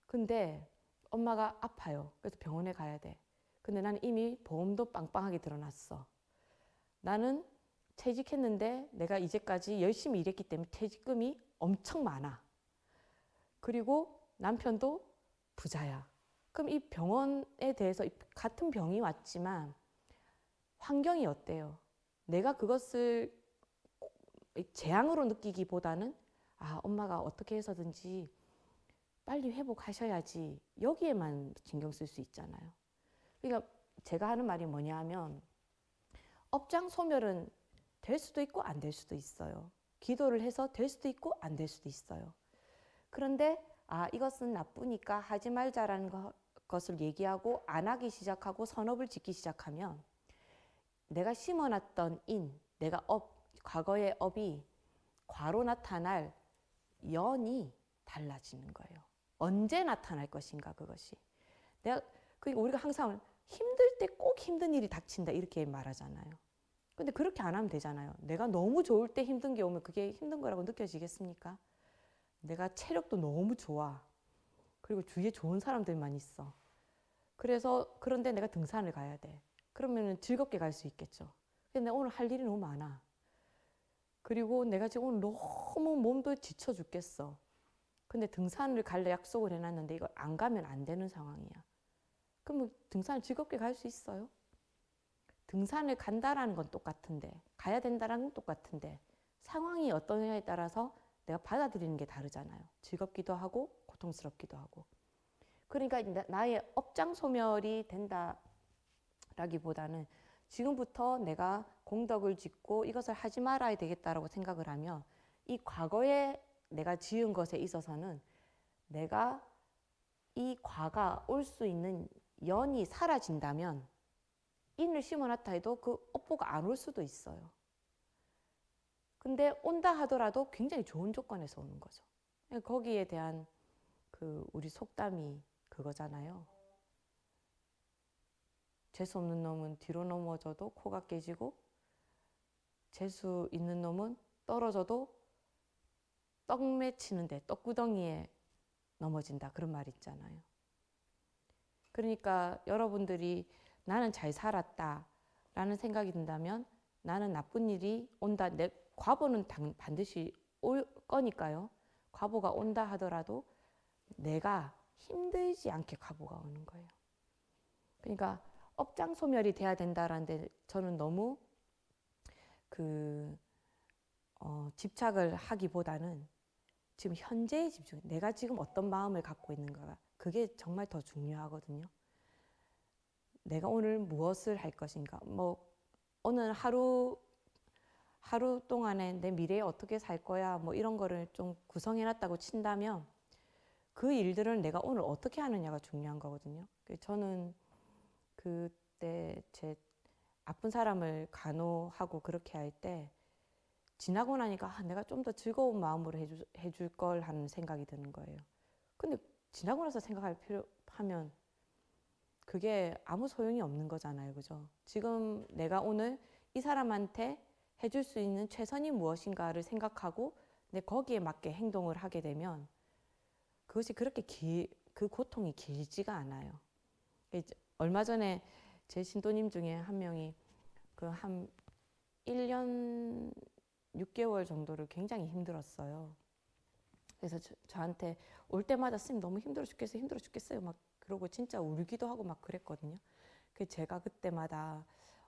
근데 엄마가 아파요. 그래서 병원에 가야 돼. 근데 나는 이미 보험도 빵빵하게 들어놨어. 나는 퇴직했는데 내가 이제까지 열심히 일했기 때문에 퇴직금이 엄청 많아. 그리고 남편도 부자야. 그럼 이 병원에 대해서 같은 병이 왔지만 환경이 어때요? 내가 그것을 재앙으로 느끼기보다는 아, 엄마가 어떻게 해서든지 빨리 회복하셔야지 여기에만 신경 쓸 수 있잖아요. 그러니까 제가 하는 말이 뭐냐 하면 업장 소멸은 될 수도 있고 안 될 수도 있어요. 기도를 해서 될 수도 있고 안 될 수도 있어요. 그런데 아, 이것은 나쁘니까 하지 말자라는 것을 얘기하고 안 하기 시작하고 선업을 짓기 시작하면 내가 심어놨던 내가 과거의 업이 과로 나타날 연이 달라지는 거예요. 언제 나타날 것인가 그것이. 그러니까 우리가 항상 힘들 때 꼭 힘든 일이 닥친다 이렇게 말하잖아요. 근데 그렇게 안 하면 되잖아요. 내가 너무 좋을 때 힘든 게 오면 그게 힘든 거라고 느껴지겠습니까? 내가 체력도 너무 좋아. 그리고 주위에 좋은 사람들만 있어. 그런데 내가 등산을 가야 돼. 그러면 즐겁게 갈 수 있겠죠. 근데 오늘 할 일이 너무 많아. 그리고 내가 지금 오늘 너무 몸도 지쳐 죽겠어. 근데 등산을 갈래 약속을 해놨는데 이거 안 가면 안 되는 상황이야. 그럼 등산을 즐겁게 갈 수 있어요? 등산을 간다라는 건 똑같은데, 가야 된다라는 건 똑같은데 상황이 어떠냐에 따라서 내가 받아들이는 게 다르잖아요. 즐겁기도 하고 고통스럽기도 하고. 그러니까 나의 업장 소멸이 된다라기보다는 지금부터 내가 공덕을 짓고 이것을 하지 말아야 되겠다라고 생각을 하면 이 과거에 내가 지은 것에 있어서는 내가 이 과가 올 수 있는 연이 사라진다면 인을 심어놨다 해도 그 업보가 안 올 수도 있어요. 근데 온다 하더라도 굉장히 좋은 조건에서 오는 거죠. 거기에 대한 우리 속담이 그거잖아요. 재수 없는 놈은 뒤로 넘어져도 코가 깨지고 재수 있는 놈은 떨어져도 떡 맺히는데 떡구덩이에 넘어진다 그런 말 있잖아요. 그러니까 여러분들이 나는 잘 살았다 라는 생각이 든다면 나는 나쁜 일이 온다. 과보는 반드시 올 거니까요. 과보가 온다 하더라도 내가 힘들지 않게 과보가 오는 거예요. 그러니까 업장 소멸이 돼야 된다라는데 저는 너무 집착을 하기보다는 지금 현재에 집중. 내가 지금 어떤 마음을 갖고 있는가 그게 정말 더 중요하거든요. 내가 오늘 무엇을 할 것인가. 오늘 하루 동안에 내 미래에 어떻게 살 거야. 이런 거를 좀 구성해놨다고 친다면 그 일들을 내가 오늘 어떻게 하느냐가 중요한 거거든요. 저는 그때 제 아픈 사람을 간호하고 그렇게 할 때 지나고 나니까 내가 좀 더 즐거운 마음으로 해줄 걸 하는 생각이 드는 거예요. 근데 지나고 나서 하면 그게 아무 소용이 없는 거잖아요. 그죠? 지금 내가 오늘 이 사람한테 해줄 수 있는 최선이 무엇인가를 생각하고 거기에 맞게 행동을 하게 되면 그것이 그렇게 그 고통이 길지가 않아요. 얼마 전에 제 신도님 중에 한 명이 한 1년 6개월 정도를 굉장히 힘들었어요. 그래서 저한테 올 때마다 쌤 너무 힘들어 죽겠어요. 막 그러고 진짜 울기도 하고 막 그랬거든요. 제가 그때마다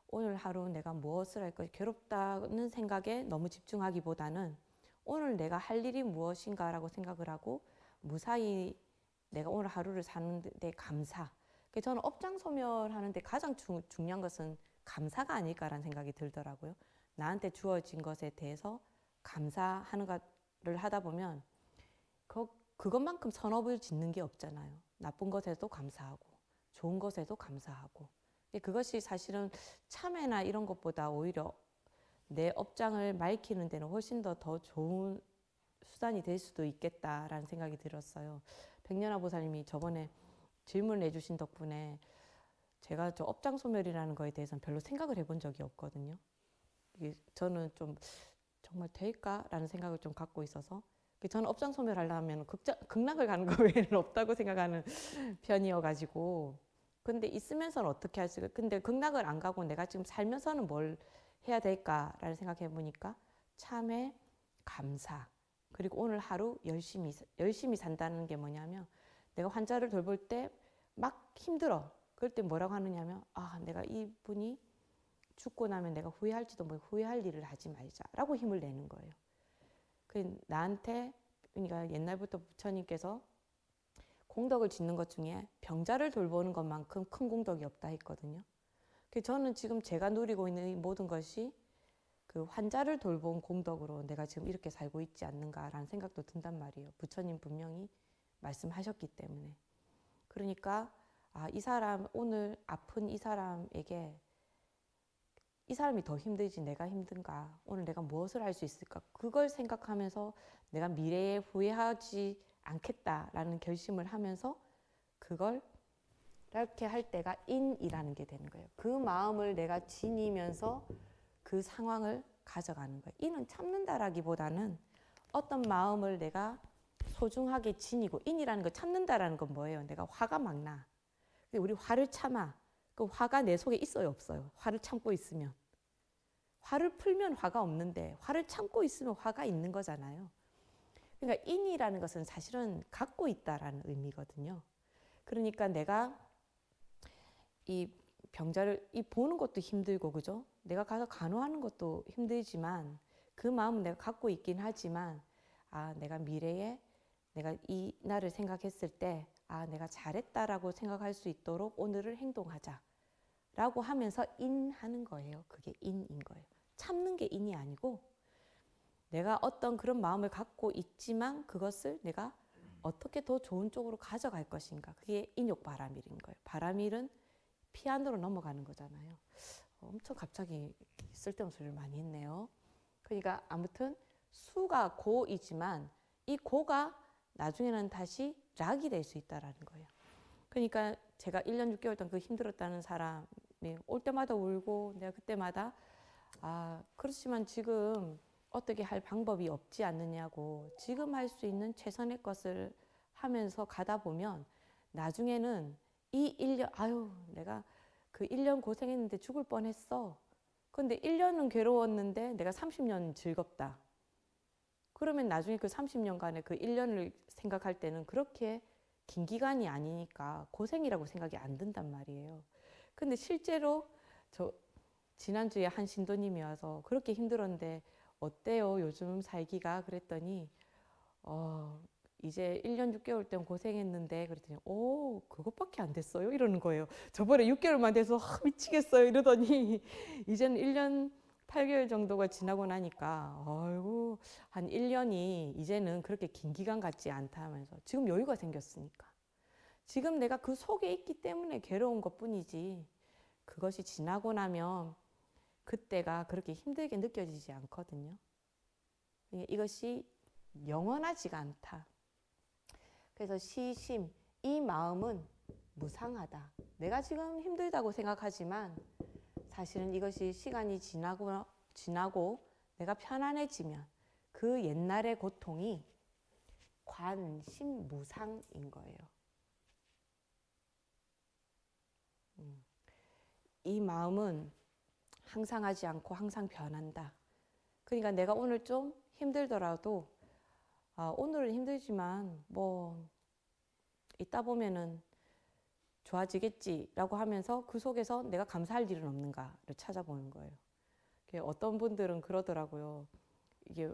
오늘 하루 내가 무엇을 할 것이 괴롭다는 생각에 너무 집중하기보다는 오늘 내가 할 일이 무엇인가라고 생각을 하고 무사히 내가 오늘 하루를 사는데 감사. 저는 업장 소멸하는데 가장 중요한 것은 감사가 아닐까라는 생각이 들더라고요. 나한테 주어진 것에 대해서 감사하는 것을 하다 보면 그것만큼 선업을 짓는 게 없잖아요. 나쁜 것에도 감사하고 좋은 것에도 감사하고 그것이 사실은 참회나 이런 것보다 오히려 내 업장을 맑히는 데는 훨씬 더 좋은 수단이 될 수도 있겠다라는 생각이 들었어요. 백년아 보살님이 저번에 질문을 해주신 덕분에 제가 저 업장 소멸이라는 거에 대해서는 별로 생각을 해본 적이 없거든요. 저는 좀 정말 될까라는 생각을 좀 갖고 있어서 저는 업장 소멸하려면 극락을 가는 거 외에는 없다고 생각하는 편이어가지고. 근데 있으면서는 어떻게 할 수 있을까? 근데 극락을 안 가고 내가 지금 살면서는 뭘 해야 될까라는 생각해 보니까 참회, 감사, 그리고 오늘 하루 열심히 산다는 게 뭐냐면, 내가 환자를 돌볼 때 막 힘들어. 그럴 때 뭐라고 하느냐면, 내가 이분이 죽고 나면 내가 후회할지도 모르고 후회할 일을 하지 말자라고 힘을 내는 거예요. 나한테, 그러니까 옛날부터 부처님께서 공덕을 짓는 것 중에 병자를 돌보는 것만큼 큰 공덕이 없다 했거든요. 저는 지금 제가 누리고 있는 이 모든 것이 그 환자를 돌본 공덕으로 내가 지금 이렇게 살고 있지 않는가라는 생각도 든단 말이에요. 부처님 분명히 말씀하셨기 때문에. 그러니까 이 사람, 오늘 아픈 이 사람에게 이 사람이 더 힘들지 내가 힘든가, 오늘 내가 무엇을 할 수 있을까, 그걸 생각하면서 내가 미래에 후회하지 않겠다라는 결심을 하면서 그걸 이렇게 할 때가 인이라는 게 되는 거예요. 그 마음을 내가 지니면서 그 상황을 가져가는 거예요. 인은 참는다라기보다는 어떤 마음을 내가 소중하게 지니고, 인이라는 거, 참는다라는 건 뭐예요? 내가 화가 막 나. 우리 화를 참아. 그 화가 내 속에 있어요, 없어요? 화를 참고 있으면. 화를 풀면 화가 없는데 화를 참고 있으면 화가 있는 거잖아요. 그러니까 인이라는 것은 사실은 갖고 있다라는 의미거든요. 그러니까 내가 이 병자를 보는 것도 힘들고, 그죠? 내가 가서 간호하는 것도 힘들지만 그 마음은 내가 갖고 있긴 하지만, 내가 미래에 내가 이 날을 생각했을 때 내가 잘했다라고 생각할 수 있도록 오늘을 행동하자 라고 하면서 인하는 거예요. 그게 인인 거예요. 참는 게 인이 아니고, 내가 어떤 그런 마음을 갖고 있지만 그것을 내가 어떻게 더 좋은 쪽으로 가져갈 것인가, 그게 인욕바라밀인 거예요. 바라밀은 피안으로 넘어가는 거잖아요. 엄청 갑자기 쓸데없는 소리를 많이 했네요. 그러니까 아무튼 수가 고이지만 이 고가 나중에는 다시 락이 될 수 있다라는 거예요. 그러니까 제가 1년 6개월 동안 그 힘들었다는 사람이 올 때마다 울고, 내가 그때마다 그렇지만 지금 어떻게 할 방법이 없지 않느냐고, 지금 할 수 있는 최선의 것을 하면서 가다 보면 나중에는 이 1년, 내가 그 1년 고생했는데 죽을 뻔했어. 근데 1년은 괴로웠는데 내가 30년 즐겁다. 그러면 나중에 그 30년간의 그 1년을 생각할 때는 그렇게 긴 기간이 아니니까 고생이라고 생각이 안 든단 말이에요. 근데 실제로 지난주에 한 신도님이 와서 그렇게 힘들었는데 어때요 요즘 살기가, 그랬더니 이제 1년 6개월 동안 고생했는데, 그랬더니 그것밖에 안 됐어요? 이러는 거예요. 저번에 6개월만 돼서 미치겠어요 이러더니 이제는 1년 8개월 정도가 지나고 나니까 한 1년이 이제는 그렇게 긴 기간 같지 않다 하면서, 지금 여유가 생겼으니까, 지금 내가 그 속에 있기 때문에 괴로운 것뿐이지, 그것이 지나고 나면 그때가 그렇게 힘들게 느껴지지 않거든요. 이것이 영원하지가 않다. 그래서 시심, 이 마음은 무상하다. 내가 지금 힘들다고 생각하지만 사실은 이것이 시간이 지나고 내가 편안해지면 그 옛날의 고통이 관심무상인 거예요. 이 마음은 항상 하지 않고 항상 변한다. 그러니까 내가 오늘 좀 힘들더라도 오늘은 힘들지만 이따 보면은 좋아지겠지라고 하면서 그 속에서 내가 감사할 일은 없는가를 찾아보는 거예요. 어떤 분들은 그러더라고요. 이게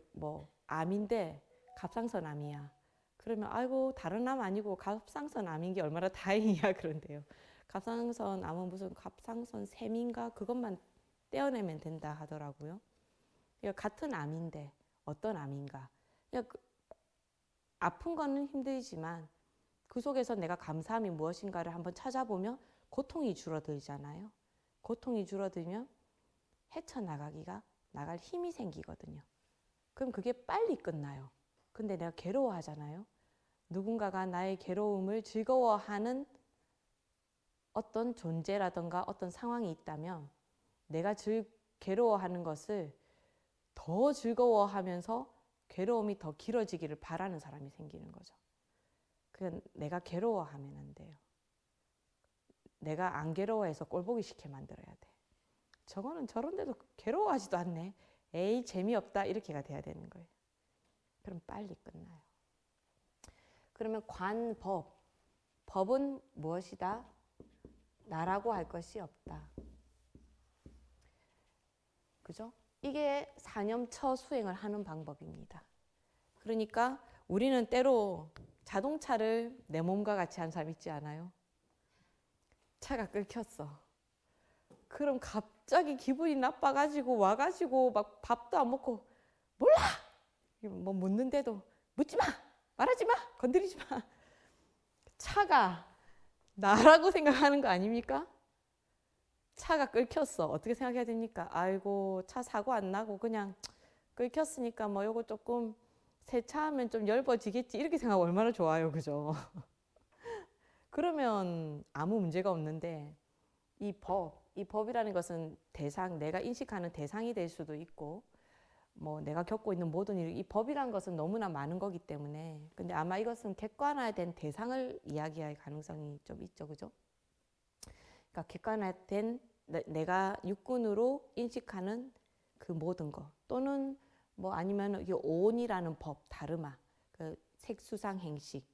암인데 갑상선 암이야. 그러면 다른 암 아니고 갑상선 암인 게 얼마나 다행이야 그런데요. 갑상선 암은 무슨 갑상선 샘인가 그것만 떼어내면 된다 하더라고요. 같은 암인데 어떤 암인가. 아픈 거는 힘들지만 그 속에서 내가 감사함이 무엇인가를 한번 찾아보면 고통이 줄어들잖아요. 고통이 줄어들면 나갈 힘이 생기거든요. 그럼 그게 빨리 끝나요. 근데 내가 괴로워하잖아요. 누군가가 나의 괴로움을 즐거워하는 어떤 존재라든가 어떤 상황이 있다면 내가 괴로워하는 것을 더 즐거워하면서 괴로움이 더 길어지기를 바라는 사람이 생기는 거죠. 그냥 내가 괴로워하면 안 돼요. 내가 안 괴로워해서 꼴보기 싫게 만들어야 돼. 저거는 저런데도 괴로워하지도 않네. 에이 재미없다 이렇게가 돼야 되는 거예요. 그럼 빨리 끝나요. 그러면 관법. 법은 무엇이다? 나라고 할 것이 없다. 그죠? 이게 사념처 수행을 하는 방법입니다. 그러니까 우리는 때로 자동차를 내 몸과 같이 한 사람 있지 않아요? 차가 끊겼어. 그럼 갑자기 기분이 나빠가지고 와가지고 막 밥도 안 먹고 몰라! 뭐 묻는데도 묻지 마! 말하지 마! 건드리지 마! 차가 나라고 생각하는 거 아닙니까? 차가 끊겼어. 어떻게 생각해야 됩니까? 아이고 차 사고 안 나고 그냥 끊겼으니까 뭐 요거 조금 세차하면 좀 엷어지겠지 이렇게 생각하면 얼마나 좋아요. 그죠? 그러면 아무 문제가 없는데 이 법이라는 것은 대상, 내가 인식하는 대상이 될 수도 있고 뭐 내가 겪고 있는 모든 일, 이 법이라는 것은 너무나 많은 거기 때문에 근데 아마 이것은 객관화된 대상을 이야기할 가능성이 좀 있죠. 그죠? 그러니까 객관화된 내가 육군으로 인식하는 그 모든 것 또는 뭐 아니면 이 오온이라는 법, 다르마, 그 색수상 행식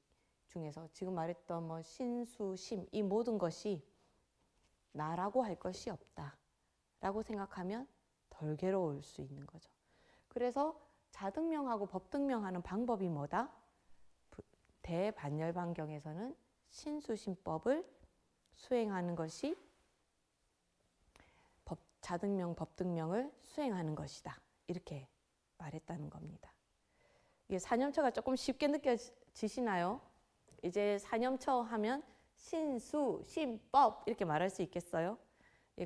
중에서 지금 말했던 뭐 신수, 심 이 모든 것이 나라고 할 것이 없다라고 생각하면 덜 괴로울 수 있는 거죠. 그래서 자등명하고 법등명하는 방법이 뭐다? 대반열반경에서는 신수심법을 수행하는 것이 자등명, 법등명을 수행하는 것이다. 이렇게 말했다는 겁니다. 이게 사념처가 조금 쉽게 느껴지시나요? 이제 사념처 하면 신수, 심법 이렇게 말할 수 있겠어요?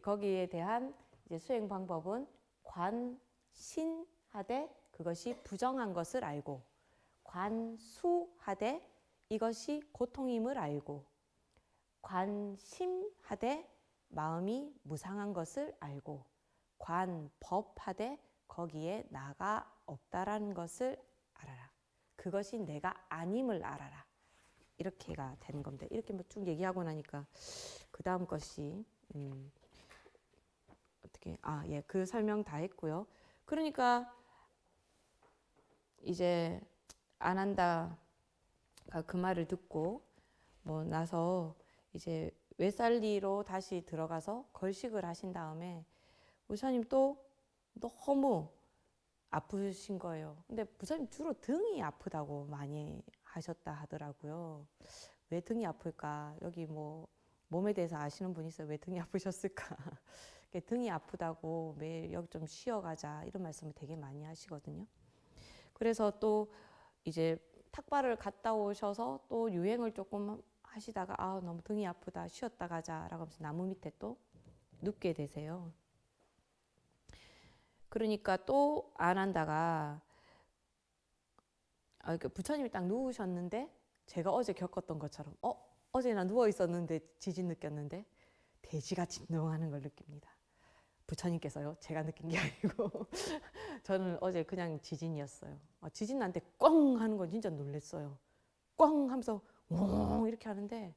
거기에 대한 이제 수행 방법은 관신하되 그것이 부정한 것을 알고 관수하되 이것이 고통임을 알고 관심하되 마음이 무상한 것을 알고 관법하되 거기에 나가 없다라는 것을 알아라. 그것이 내가 아님을 알아라. 이렇게가 되는 겁니다. 이렇게 뭐 쭉 얘기하고 나니까 그 다음 것이 어떻게 그 설명 다 했고요. 그러니까 이제 안 한다 그 말을 듣고 뭐 나서 이제 외살리로 다시 들어가서 걸식을 하신 다음에 부처님 또 너무 아프신 거예요. 근데 부처님 주로 등이 아프다고 많이 하셨다 하더라고요. 왜 등이 아플까? 여기 뭐 몸에 대해서 아시는 분 있어요? 왜 등이 아프셨을까? 등이 아프다고 매일 여기 좀 쉬어가자 이런 말씀을 되게 많이 하시거든요. 그래서 또 이제 탁발을 갔다 오셔서 또 유행을 조금 하시다가 너무 등이 아프다 쉬었다 가자라고 하면서 나무 밑에 또 눕게 되세요. 그러니까 또 안 한다가 부처님이 딱 누우셨는데 제가 어제 겪었던 것처럼 어제 나 누워 있었는데 지진 느꼈는데 대지가 진동하는 걸 느낍니다. 부처님께서요. 제가 느낀 게 아니고 저는 어제 그냥 지진이었어요. 지진 날 때 꽝 하는 건 진짜 놀랐어요. 꽝 하면서 웅 이렇게 하는데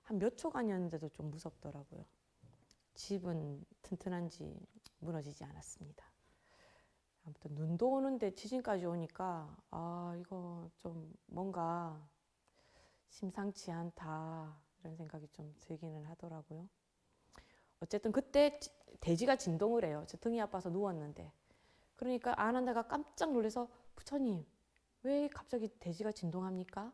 한 몇 초간이었는데도 좀 무섭더라고요. 집은 튼튼한지 무너지지 않았습니다. 아무튼 눈도 오는데 지진까지 오니까 이거 좀 뭔가 심상치 않다 이런 생각이 좀 들기는 하더라고요. 어쨌든 그때 대지가 진동을 해요. 저 등이 아파서 누웠는데 그러니까 아난다가 깜짝 놀라서 부처님 왜 갑자기 대지가 진동합니까?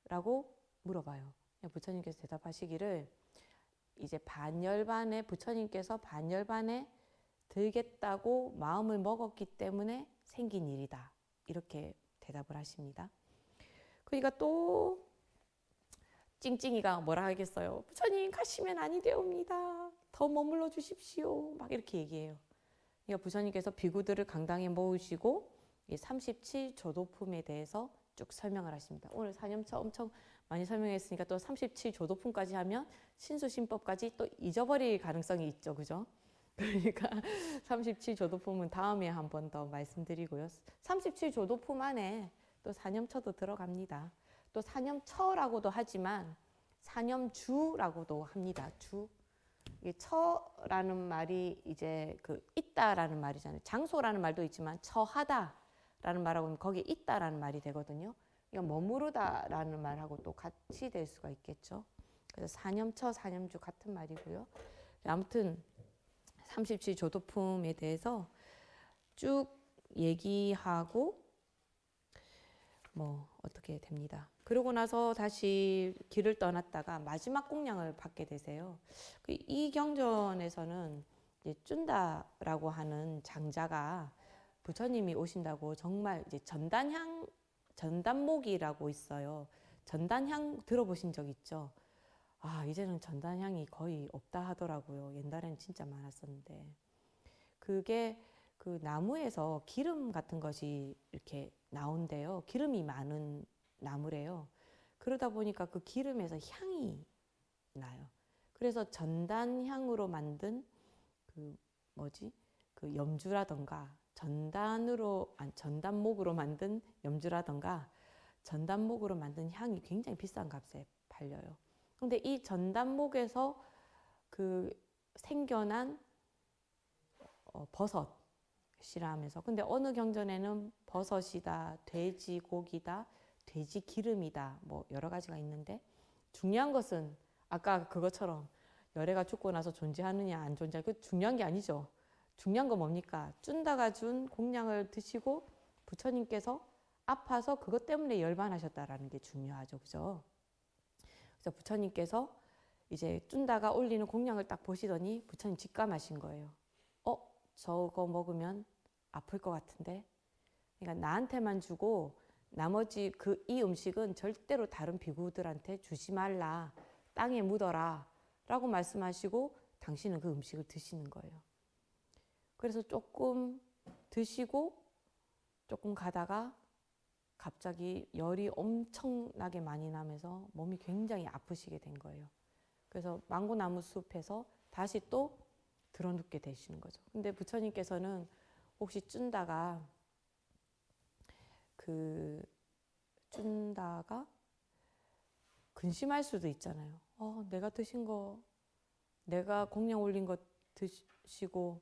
라고 물어봐요. 부처님께서 대답하시기를 이제 반열반에 부처님께서 반열반에 들겠다고 마음을 먹었기 때문에 생긴 일이다. 이렇게 대답을 하십니다. 그러니까 또 찡찡이가 뭐라 하겠어요. 부처님 가시면 아니 되옵니다. 더 머물러 주십시오. 막 이렇게 얘기해요. 그러니까 부처님께서 비구들을 강당에 모으시고 이 37조도품에 대해서 쭉 설명을 하십니다. 오늘 사념처 엄청 많이 설명했으니까 또 37조도품까지 하면 신수심법까지 또 잊어버릴 가능성이 있죠. 그죠? 그러니까 37조도품은 다음에 한 번 더 말씀드리고요. 37조도품 안에 또 사념처도 들어갑니다. 또 사념처라고도 하지만 사념주라고도 합니다. 주. 이게 처라는 말이 이제 그 있다라는 말이잖아요. 장소라는 말도 있지만 처하다라는 말하고 거기에 있다라는 말이 되거든요. 그러니까 머무르다라는 말하고 또 같이 될 수가 있겠죠. 그래서 사념처, 사념주 같은 말이고요. 아무튼 37조도품에 대해서 쭉 얘기하고 뭐 어떻게 됩니다. 그러고 나서 다시 길을 떠났다가 마지막 공양을 받게 되세요. 이 경전에서는 이제 쭌다라고 하는 장자가 부처님이 오신다고 정말 이제 전단목이라고 있어요. 전단향 들어보신 적 있죠? 아, 이제는 전단향이 거의 없다 하더라고요. 옛날에는 진짜 많았었는데. 그게 그 나무에서 기름 같은 것이 이렇게 나온대요. 기름이 많은 나무래요. 그러다 보니까 그 기름에서 향이 나요. 그래서 전단향으로 만든 그 뭐지? 그 염주라던가 전단목으로 만든 염주라던가 전단목으로 만든 향이 굉장히 비싼 값에 팔려요. 근데 이 전단목에서 그 생겨난 버섯이라 하면서, 근데 어느 경전에는 버섯이다, 돼지고기다, 돼지 기름이다, 뭐 여러 가지가 있는데 중요한 것은 아까 그것처럼 열애가 죽고 나서 존재하느냐 안 존재하느냐, 그 중요한 게 아니죠. 중요한 건 뭡니까? 쭌다가 준 공양을 드시고 부처님께서 아파서 그것 때문에 열반하셨다라는 게 중요하죠. 그죠? 그래서 부처님께서 이제 쭌다가 올리는 공양을 딱 보시더니 부처님 직감하신 거예요. 저거 먹으면 아플 것 같은데? 그러니까 나한테만 주고 나머지 이 음식은 절대로 다른 비구들한테 주지 말라. 땅에 묻어라. 라고 말씀하시고 당신은 그 음식을 드시는 거예요. 그래서 조금 드시고 조금 가다가 갑자기 열이 엄청나게 많이 나면서 몸이 굉장히 아프시게 된 거예요. 그래서 망고나무 숲에서 다시 또 드러눕게 되시는 거죠. 근데 부처님께서는 혹시 쭌다가 근심할 수도 있잖아요. 내가 드신 거, 내가 공양 올린 거 드시고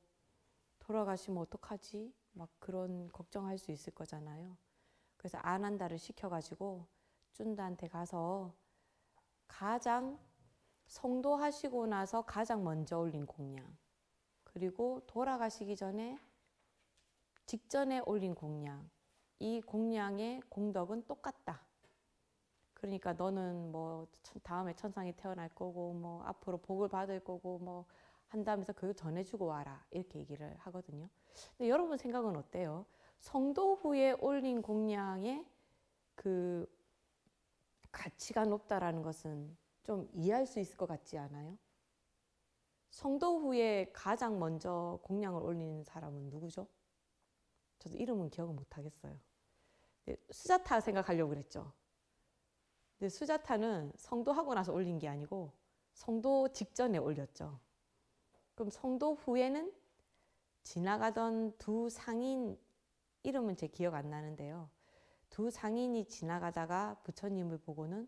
돌아가시면 어떡하지? 막 그런 걱정할 수 있을 거잖아요. 그래서 아난다를 시켜가지고 쭌다한테 가서 가장 성도하시고 나서 가장 먼저 올린 공양, 그리고 돌아가시기 전에 직전에 올린 공양, 이 공양의 공덕은 똑같다. 그러니까 너는 뭐 다음에 천상에 태어날 거고 뭐 앞으로 복을 받을 거고 뭐 한다면서 그걸 전해주고 와라, 이렇게 얘기를 하거든요. 근데 여러분 생각은 어때요? 성도 후에 올린 공양의 그 가치가 높다라는 것은 좀 이해할 수 있을 것 같지 않아요? 성도 후에 가장 먼저 공양을 올리는 사람은 누구죠? 저도 이름은 기억을 못 하겠어요. 수자타 생각하려고 그랬죠. 근데 수자타는 성도하고 나서 올린 게 아니고 성도 직전에 올렸죠. 그럼 성도 후에는 지나가던 두 상인, 이름은 제 기억 안 나는데요. 두 상인이 지나가다가 부처님을 보고는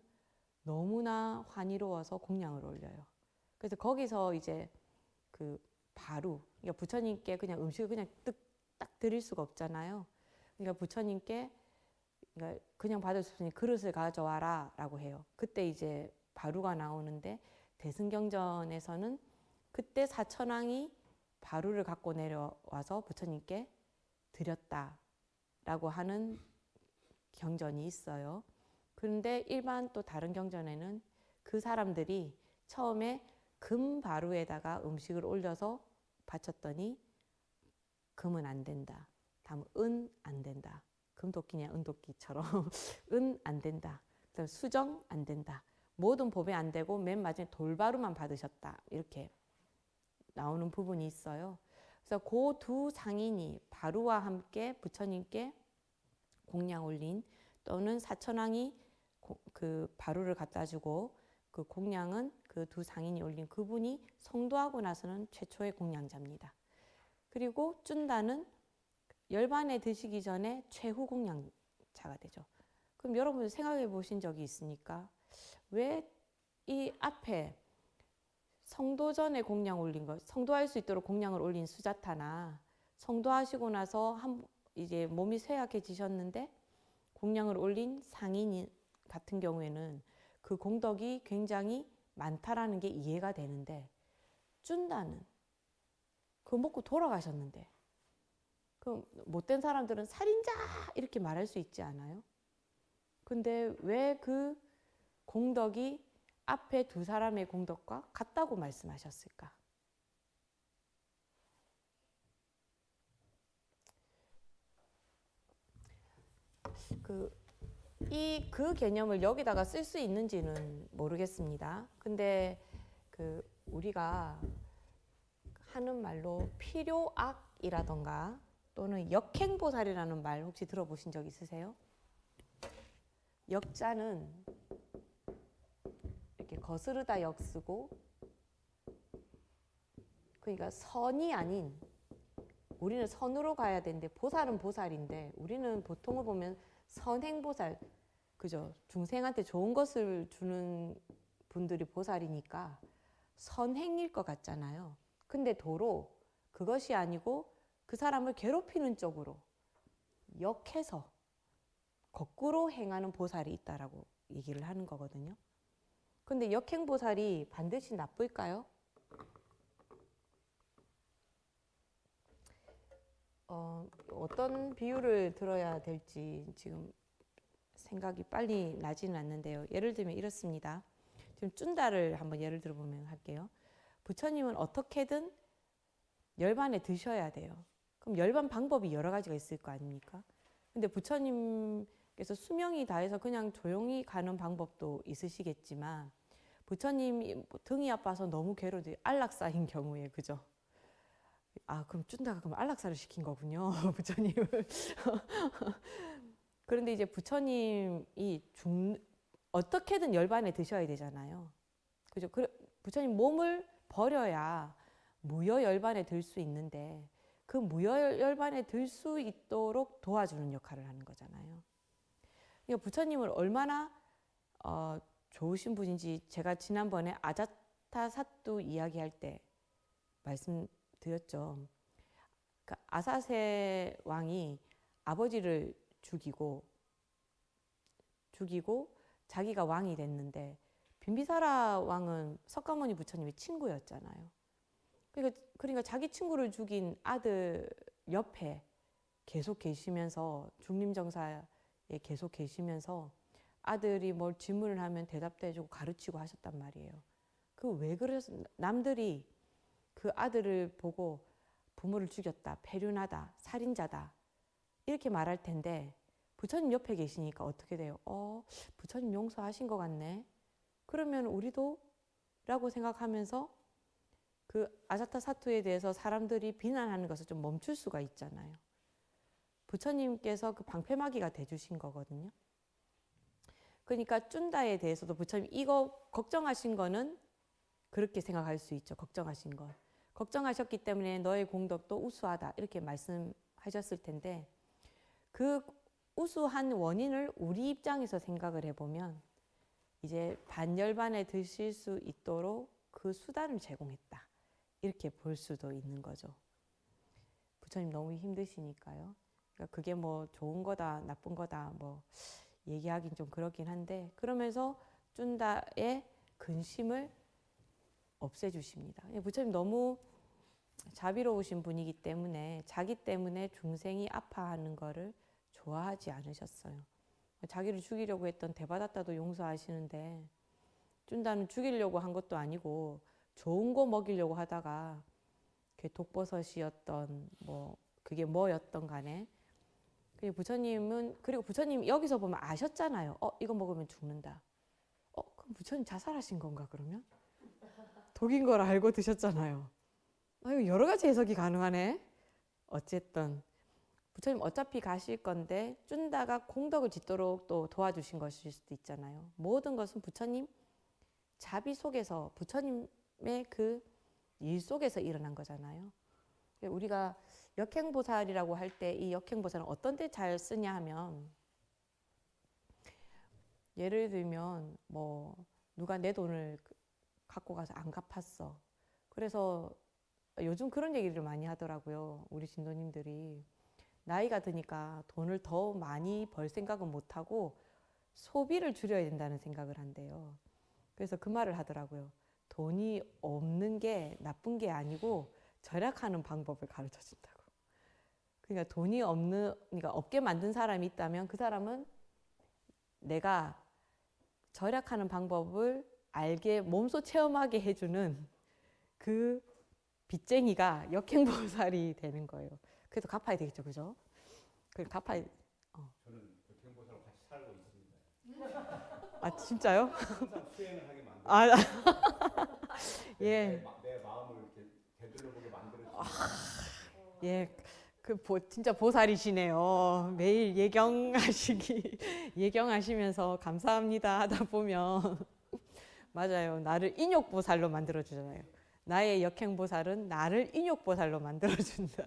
너무나 환희로워서 공양을 올려요. 그래서 거기서 이제 그 바로, 그러니까 부처님께 그냥 음식을 그냥 딱 드릴 수가 없잖아요. 그러니까 부처님께 그냥 받을 수 없으니 그릇을 가져와라 라고 해요. 그때 이제 바루가 나오는데 대승경전에서는 그때 사천왕이 바루를 갖고 내려와서 부처님께 드렸다라고 하는 경전이 있어요. 그런데 일반 또 다른 경전에는 그 사람들이 처음에 금 바루에다가 음식을 올려서 바쳤더니 금은 안 된다. 다음 은 안 된다. 금도끼냐 은도끼처럼 은 안 된다. 그다음 수정 안 된다. 모든 법에 안 되고 맨 마지막에 돌바루만 받으셨다. 이렇게 나오는 부분이 있어요. 그래서 그 두 상인이 바루와 함께 부처님께 공양 올린, 또는 사천왕이 그 바루를 갖다 주고 그 공양은 그 두 상인이 올린 그분이 성도하고 나서는 최초의 공양자입니다. 그리고 쭌다는 열반에 드시기 전에 최후 공양차가 되죠. 그럼 여러분 생각해 보신 적이 있습니까? 왜 이 앞에 성도 전에 공양 올린 것, 성도할 수 있도록 공양을 올린 수자타나 성도하시고 나서 이제 몸이 쇠약해지셨는데 공양을 올린 상인 같은 경우에는 그 공덕이 굉장히 많다라는 게 이해가 되는데, 쭌다는 그거 먹고 돌아가셨는데, 그 못된 사람들은 살인자 이렇게 말할 수 있지 않아요? 근데 왜 그 공덕이 앞에 두 사람의 공덕과 같다고 말씀하셨을까? 그 개념을 여기다가 쓸 수 있는지는 모르겠습니다. 근데 우리가 하는 말로 필요악이라던가 또는 역행보살이라는 말 혹시 들어보신 적 있으세요? 역자는 이렇게 거스르다 역 쓰고, 그러니까 선이 아닌, 우리는 선으로 가야 되는데 보살은 보살인데 우리는 보통을 보면 선행보살, 그죠? 중생한테 좋은 것을 주는 분들이 보살이니까 선행일 것 같잖아요. 근데 도로 그것이 아니고 그 사람을 괴롭히는 쪽으로 역해서 거꾸로 행하는 보살이 있다라고 얘기를 하는 거거든요. 근데 역행보살이 반드시 나쁠까요? 어떤 비유를 들어야 될지 지금 생각이 빨리 나지는 않는데요. 예를 들면 이렇습니다. 지금 쭌다를 한번 예를 들어보면 할게요. 부처님은 어떻게든 열반에 드셔야 돼요. 그럼 열반 방법이 여러 가지가 있을 거 아닙니까? 근데 부처님께서 수명이 다해서 그냥 조용히 가는 방법도 있으시겠지만, 부처님이 등이 아파서 너무 괴로워서 안락사인 경우에, 그죠? 아, 그럼 쭌다가 그럼 안락사를 시킨 거군요, 부처님을. 그런데 이제 부처님이 어떻게든 열반에 드셔야 되잖아요. 그죠? 부처님 몸을 버려야 무여 열반에 들 수 있는데, 그 무여 열반에 들 수 있도록 도와주는 역할을 하는 거잖아요. 그러니까 부처님을 얼마나 좋으신 분인지 제가 지난번에 아자타사뚜 이야기할 때 말씀드렸죠. 그러니까 아사세 왕이 아버지를 죽이고 자기가 왕이 됐는데, 빈비사라 왕은 석가모니 부처님의 친구였잖아요. 그러니까 자기 친구를 죽인 아들 옆에 계속 계시면서, 중림정사에 계속 계시면서 아들이 뭘 질문을 하면 대답도 해주고 가르치고 하셨단 말이에요. 왜 그러셨어요? 남들이 그 아들을 보고 부모를 죽였다, 패륜하다, 살인자다 이렇게 말할 텐데, 부처님 옆에 계시니까 어떻게 돼요? 부처님 용서하신 것 같네. 그러면 우리도 라고 생각하면서 그 아자타사투에 대해서 사람들이 비난하는 것을 좀 멈출 수가 있잖아요. 부처님께서 그 방패막이가 돼주신 거거든요. 그러니까 쭌다에 대해서도 부처님 이거 걱정하신 거는 그렇게 생각할 수 있죠. 걱정하신 건. 걱정하셨기 때문에 너의 공덕도 우수하다 이렇게 말씀하셨을 텐데, 그 우수한 원인을 우리 입장에서 생각을 해보면 이제 반열반에 드실 수 있도록 그 수단을 제공했다 이렇게 볼 수도 있는 거죠. 부처님 너무 힘드시니까요. 그러니까 그게 뭐 좋은 거다 나쁜 거다 뭐 얘기하긴 좀 그렇긴 한데, 그러면서 쭌다의 근심을 없애주십니다. 부처님 너무 자비로우신 분이기 때문에 자기 때문에 중생이 아파하는 거를 좋아하지 않으셨어요. 자기를 죽이려고 했던 대바다타도 용서하시는데, 쭌다는 죽이려고 한 것도 아니고 좋은 거 먹이려고 하다가 그게 독버섯이었던 뭐 그게 뭐였던 간에, 그리고 부처님 여기서 보면 아셨잖아요. 이거 먹으면 죽는다. 그럼 부처님 자살하신 건가 그러면? 독인 걸 알고 드셨잖아요. 여러 가지 해석이 가능하네. 어쨌든 부처님 어차피 가실 건데 쭌다가 공덕을 짓도록 또 도와주신 것일 수도 있잖아요. 모든 것은 부처님 자비 속에서, 부처님의 그 일 속에서 일어난 거잖아요. 우리가 역행보살이라고 할 때 이 역행보살은 어떤 때 잘 쓰냐 하면 예를 들면 뭐 누가 내 돈을 갖고 가서 안 갚았어. 그래서 요즘 그런 얘기를 많이 하더라고요. 우리 신도님들이 나이가 드니까 돈을 더 많이 벌 생각은 못하고 소비를 줄여야 된다는 생각을 한대요. 그래서 그 말을 하더라고요. 돈이 없는 게 나쁜 게 아니고 절약하는 방법을 가르쳐 준다고. 그러니까 그러니까 없게 만든 사람이 있다면 그 사람은 내가 절약하는 방법을 알게 몸소 체험하게 해주는 그 빚쟁이가 역행보살이 되는 거예요. 그래서 갚아야 되겠죠, 그죠? 그 갚아야. 저는 역행보살하고 같이 살고 있습니다. 아 진짜요? 항상 수행을 하게 만들어. 아 내, 예. 내 마음을 이렇게 되돌려보게 만들어. 예, 진짜 보살이시네요. 매일 예경하시면서 감사합니다 하다 보면 맞아요. 나를 인욕보살로 만들어 주잖아요. 나의 역행보살은 나를 인욕보살로 만들어 준다.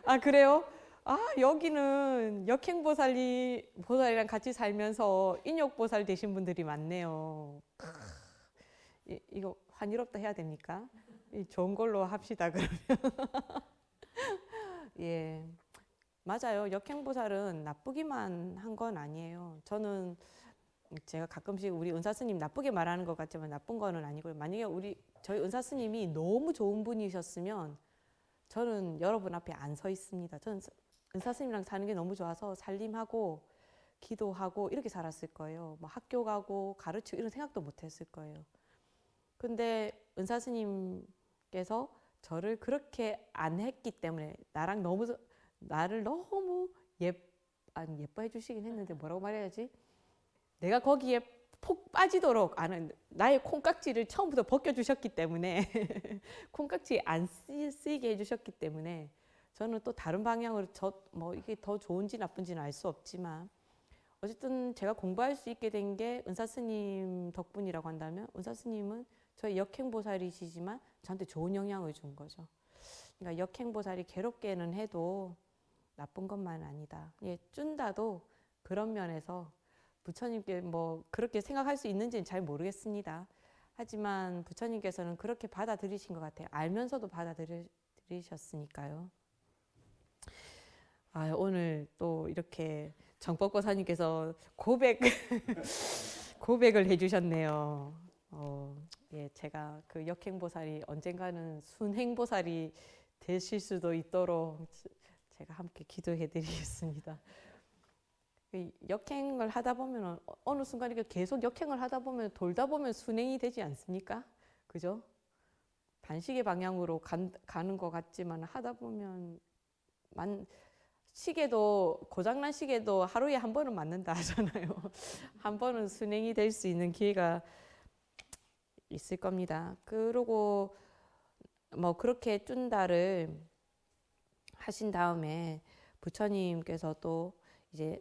아 그래요? 아 여기는 보살이랑 같이 살면서 인욕보살 되신 분들이 많네요. 이거 환희롭다 해야 됩니까? 좋은 걸로 합시다 그러면. 예, 맞아요. 역행보살은 나쁘기만 한 건 아니에요. 제가 가끔씩 우리 은사 스님 나쁘게 말하는 것 같지만 나쁜 거는 아니고요. 만약에 저희 은사 스님이 너무 좋은 분이셨으면 저는 여러분 앞에 안 서 있습니다. 저는 은사 스님이랑 사는 게 너무 좋아서 살림하고 기도하고 이렇게 살았을 거예요. 뭐 학교 가고 가르치고 이런 생각도 못 했을 거예요. 근데 은사 스님께서 저를 그렇게 안 했기 때문에 나를 너무 예뻐해 주시긴 했는데 뭐라고 말해야지? 내가 거기에 폭 빠지도록 나의 콩깍지를 처음부터 벗겨주셨기 때문에 콩깍지 안 쓰이게 해주셨기 때문에 저는 또 다른 방향으로 뭐 이게 더 좋은지 나쁜지는 알 수 없지만 어쨌든 제가 공부할 수 있게 된 게 은사 스님 덕분이라고 한다면 은사 스님은 저희 역행보살이시지만 저한테 좋은 영향을 준 거죠. 그러니까 역행보살이 괴롭게는 해도 나쁜 것만 아니다. 예, 쭌다도 그런 면에서 부처님께 뭐 그렇게 생각할 수 있는지는 잘 모르겠습니다. 하지만 부처님께서는 그렇게 받아들이신 것 같아요. 알면서도 받아들이셨으니까요. 아, 오늘 또 이렇게 정법보사님께서 고백을 해주셨네요. 예, 제가 그 역행보살이 언젠가는 순행보살이 되실 수도 있도록 제가 함께 기도해드리겠습니다. 역행을 하다 보면 어느 순간 이렇게 계속 역행을 하다 보면 돌다 보면 순행이 되지 않습니까? 그죠? 반시계 방향으로 가는 것 같지만 하다 보면 고장난 시계도 하루에 한 번은 맞는다 하잖아요. 한 번은 순행이 될 수 있는 기회가 있을 겁니다. 그리고 뭐 그렇게 쭌다를 하신 다음에 부처님께서 또 이제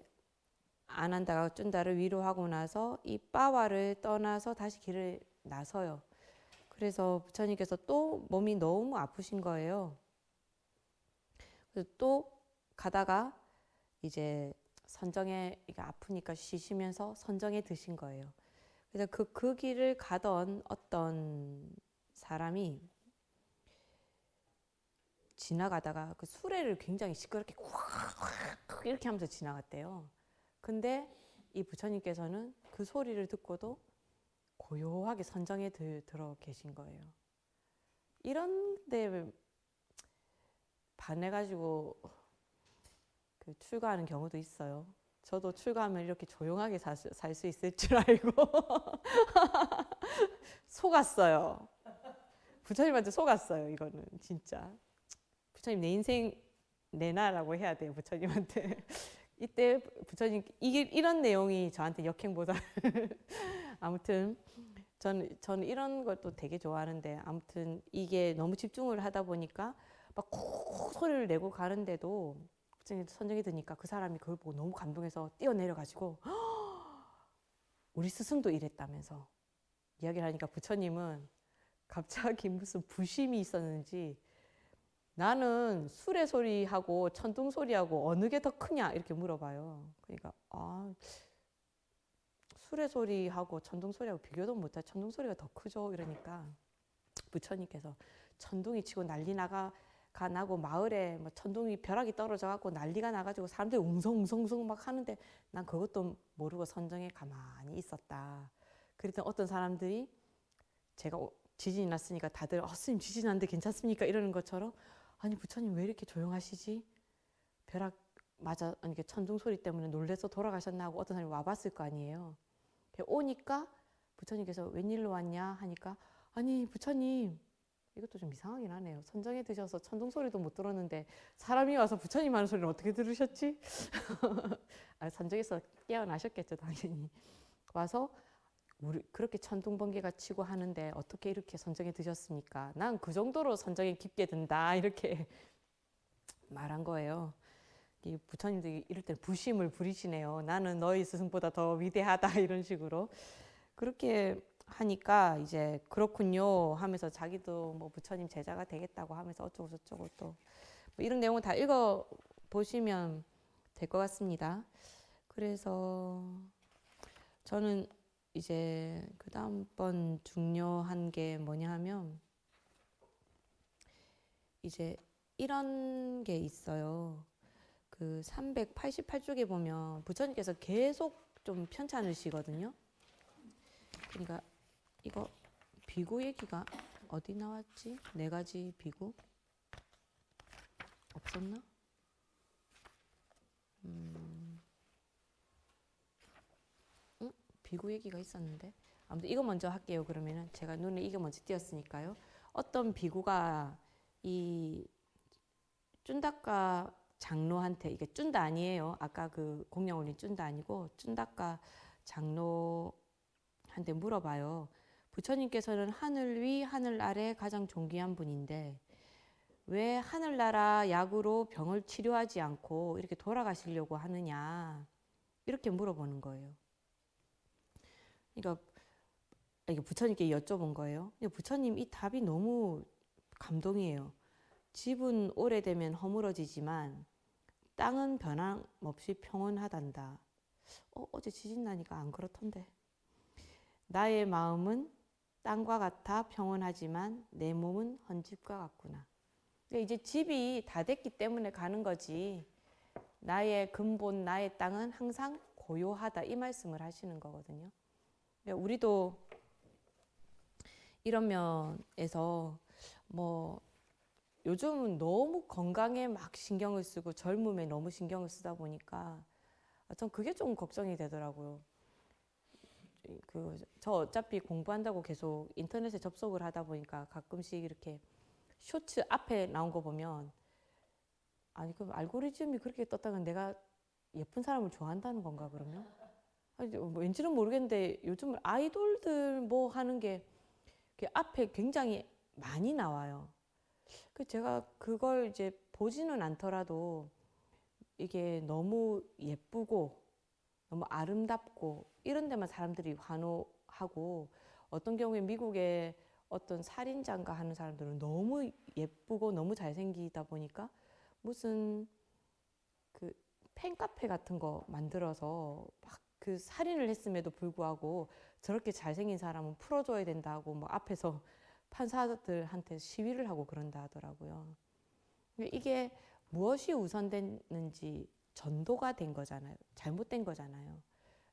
안 한다가 쭌다를 위로하고 나서 이 빠와를 떠나서 다시 길을 나서요. 그래서 부처님께서 또 몸이 너무 아프신 거예요. 그래서 또 가다가 이제 선정에 아프니까 쉬시면서 선정에 드신 거예요. 그래서 그 길을 가던 어떤 사람이 지나가다가 그 수레를 굉장히 시끄럽게 이렇게 하면서 지나갔대요. 근데 이 부처님께서는 그 소리를 듣고도 고요하게 선정에 들어 계신 거예요. 이런데 반해가지고 출가하는 경우도 있어요. 저도 출가하면 이렇게 조용하게 살 수 있을 줄 알고 속았어요. 부처님한테 속았어요. 이거는 진짜. 부처님 내 인생 내놔라고 해야 돼요. 부처님한테. 이때 부처님 이런 내용이 저한테 역행보다 아무튼 저는 이런 것도 되게 좋아하는데 아무튼 이게 너무 집중을 하다 보니까 막 콕 소리를 내고 가는데도 부처님 선정이 드니까 그 사람이 그걸 보고 너무 감동해서 뛰어내려가지고 우리 스승도 이랬다면서 이야기를 하니까 부처님은 갑자기 무슨 부심이 있었는지 나는 수레 소리하고 천둥 소리하고 어느 게 더 크냐 이렇게 물어봐요. 그러니까 수레 소리하고 천둥 소리하고 비교도 못해. 천둥 소리가 더 크죠. 이러니까 부처님께서 천둥이 치고 난리 나고 마을에 뭐 천둥이 벼락이 떨어져 갖고 난리가 나가지고 사람들이 웅성웅성웅성 막 하는데 난 그것도 모르고 선정에 가만히 있었다. 그랬더니 어떤 사람들이 제가 지진이 났으니까 다들 스님 지진 났는데 괜찮습니까? 이러는 것처럼 아니 부처님 왜 이렇게 조용하시지? 벼락 맞아 아니 천둥 소리 때문에 놀래서 돌아가셨나 하고 어떤 사람이 와봤을 거 아니에요. 오니까 부처님께서 웬일로 왔냐 하니까 아니 부처님 이것도 좀 이상하긴 하네요. 선정에 드셔서 천둥 소리도 못 들었는데 사람이 와서 부처님 하는 소리를 어떻게 들으셨지? 선정에서 깨어나셨겠죠 당연히. 와서 우리 그렇게 천둥 번개가 치고 하는데 어떻게 이렇게 선정에 드셨습니까? 난 그 정도로 선정에 깊게 든다 이렇게 말한 거예요. 이 부처님들이 이럴 때 부심을 부리시네요. 나는 너희 스승보다 더 위대하다 이런 식으로 그렇게 하니까 이제 그렇군요 하면서 자기도 뭐 부처님 제자가 되겠다고 하면서 어쩌고 저쩌고 또뭐 이런 내용을 다 읽어 보시면 될 것 같습니다. 그래서 저는 이제 그 다음번 중요한 게 뭐냐 하면 이제 이런 게 있어요. 그 388쪽에 보면 부처님께서 계속 좀 편찮으시거든요. 그러니까 이거 비구 얘기가 어디 나왔지? 4가지 비구 없었나? 비구 얘기가 있었는데 아무튼 이거 먼저 할게요. 그러면은 제가 눈에 이게 먼저 띄었으니까요. 어떤 비구가 이 쭌다카 장로한테 이게 쭌다 아니에요. 아까 그 공양올린 쭌다 아니고 쭌다카 장로한테 물어봐요. 부처님께서는 하늘 위 하늘 아래 가장 존귀한 분인데 왜 하늘나라 약으로 병을 치료하지 않고 이렇게 돌아가시려고 하느냐 이렇게 물어보는 거예요. 그러니까 이게 부처님께 여쭤본 거예요. 근데 부처님 이 답이 너무 감동이에요. 집은 오래되면 허물어지지만 땅은 변함없이 평온하단다. 어제 지진 나니까 안 그렇던데. 나의 마음은 땅과 같아 평온하지만 내 몸은 헌집과 같구나. 그러니까 이제 집이 다 됐기 때문에 가는 거지. 나의 근본, 나의 땅은 항상 고요하다. 이 말씀을 하시는 거거든요. 그러니까 우리도 이런 면에서 뭐 요즘은 너무 건강에 막 신경을 쓰고 젊음에 너무 신경을 쓰다 보니까 전 그게 좀 걱정이 되더라고요. 저 어차피 공부한다고 계속 인터넷에 접속을 하다 보니까 가끔씩 이렇게 쇼츠 앞에 나온 거 보면 아니 그 알고리즘이 그렇게 떴다면 내가 예쁜 사람을 좋아한다는 건가 그러면? 아니, 뭐 왠지는 모르겠는데 요즘 아이돌들 뭐 하는 게 앞에 굉장히 많이 나와요. 제가 그걸 이제 보지는 않더라도 이게 너무 예쁘고 너무 아름답고 이런 데만 사람들이 환호하고 어떤 경우에 미국의 어떤 살인자인가 하는 사람들은 너무 예쁘고 너무 잘생기다 보니까 무슨 그 팬카페 같은 거 만들어서 막 그 살인을 했음에도 불구하고 저렇게 잘생긴 사람은 풀어줘야 된다고 뭐 앞에서 판사들한테 시위를 하고 그런다 하더라고요. 이게 무엇이 우선됐는지 전도가 된 거잖아요. 잘못된 거잖아요.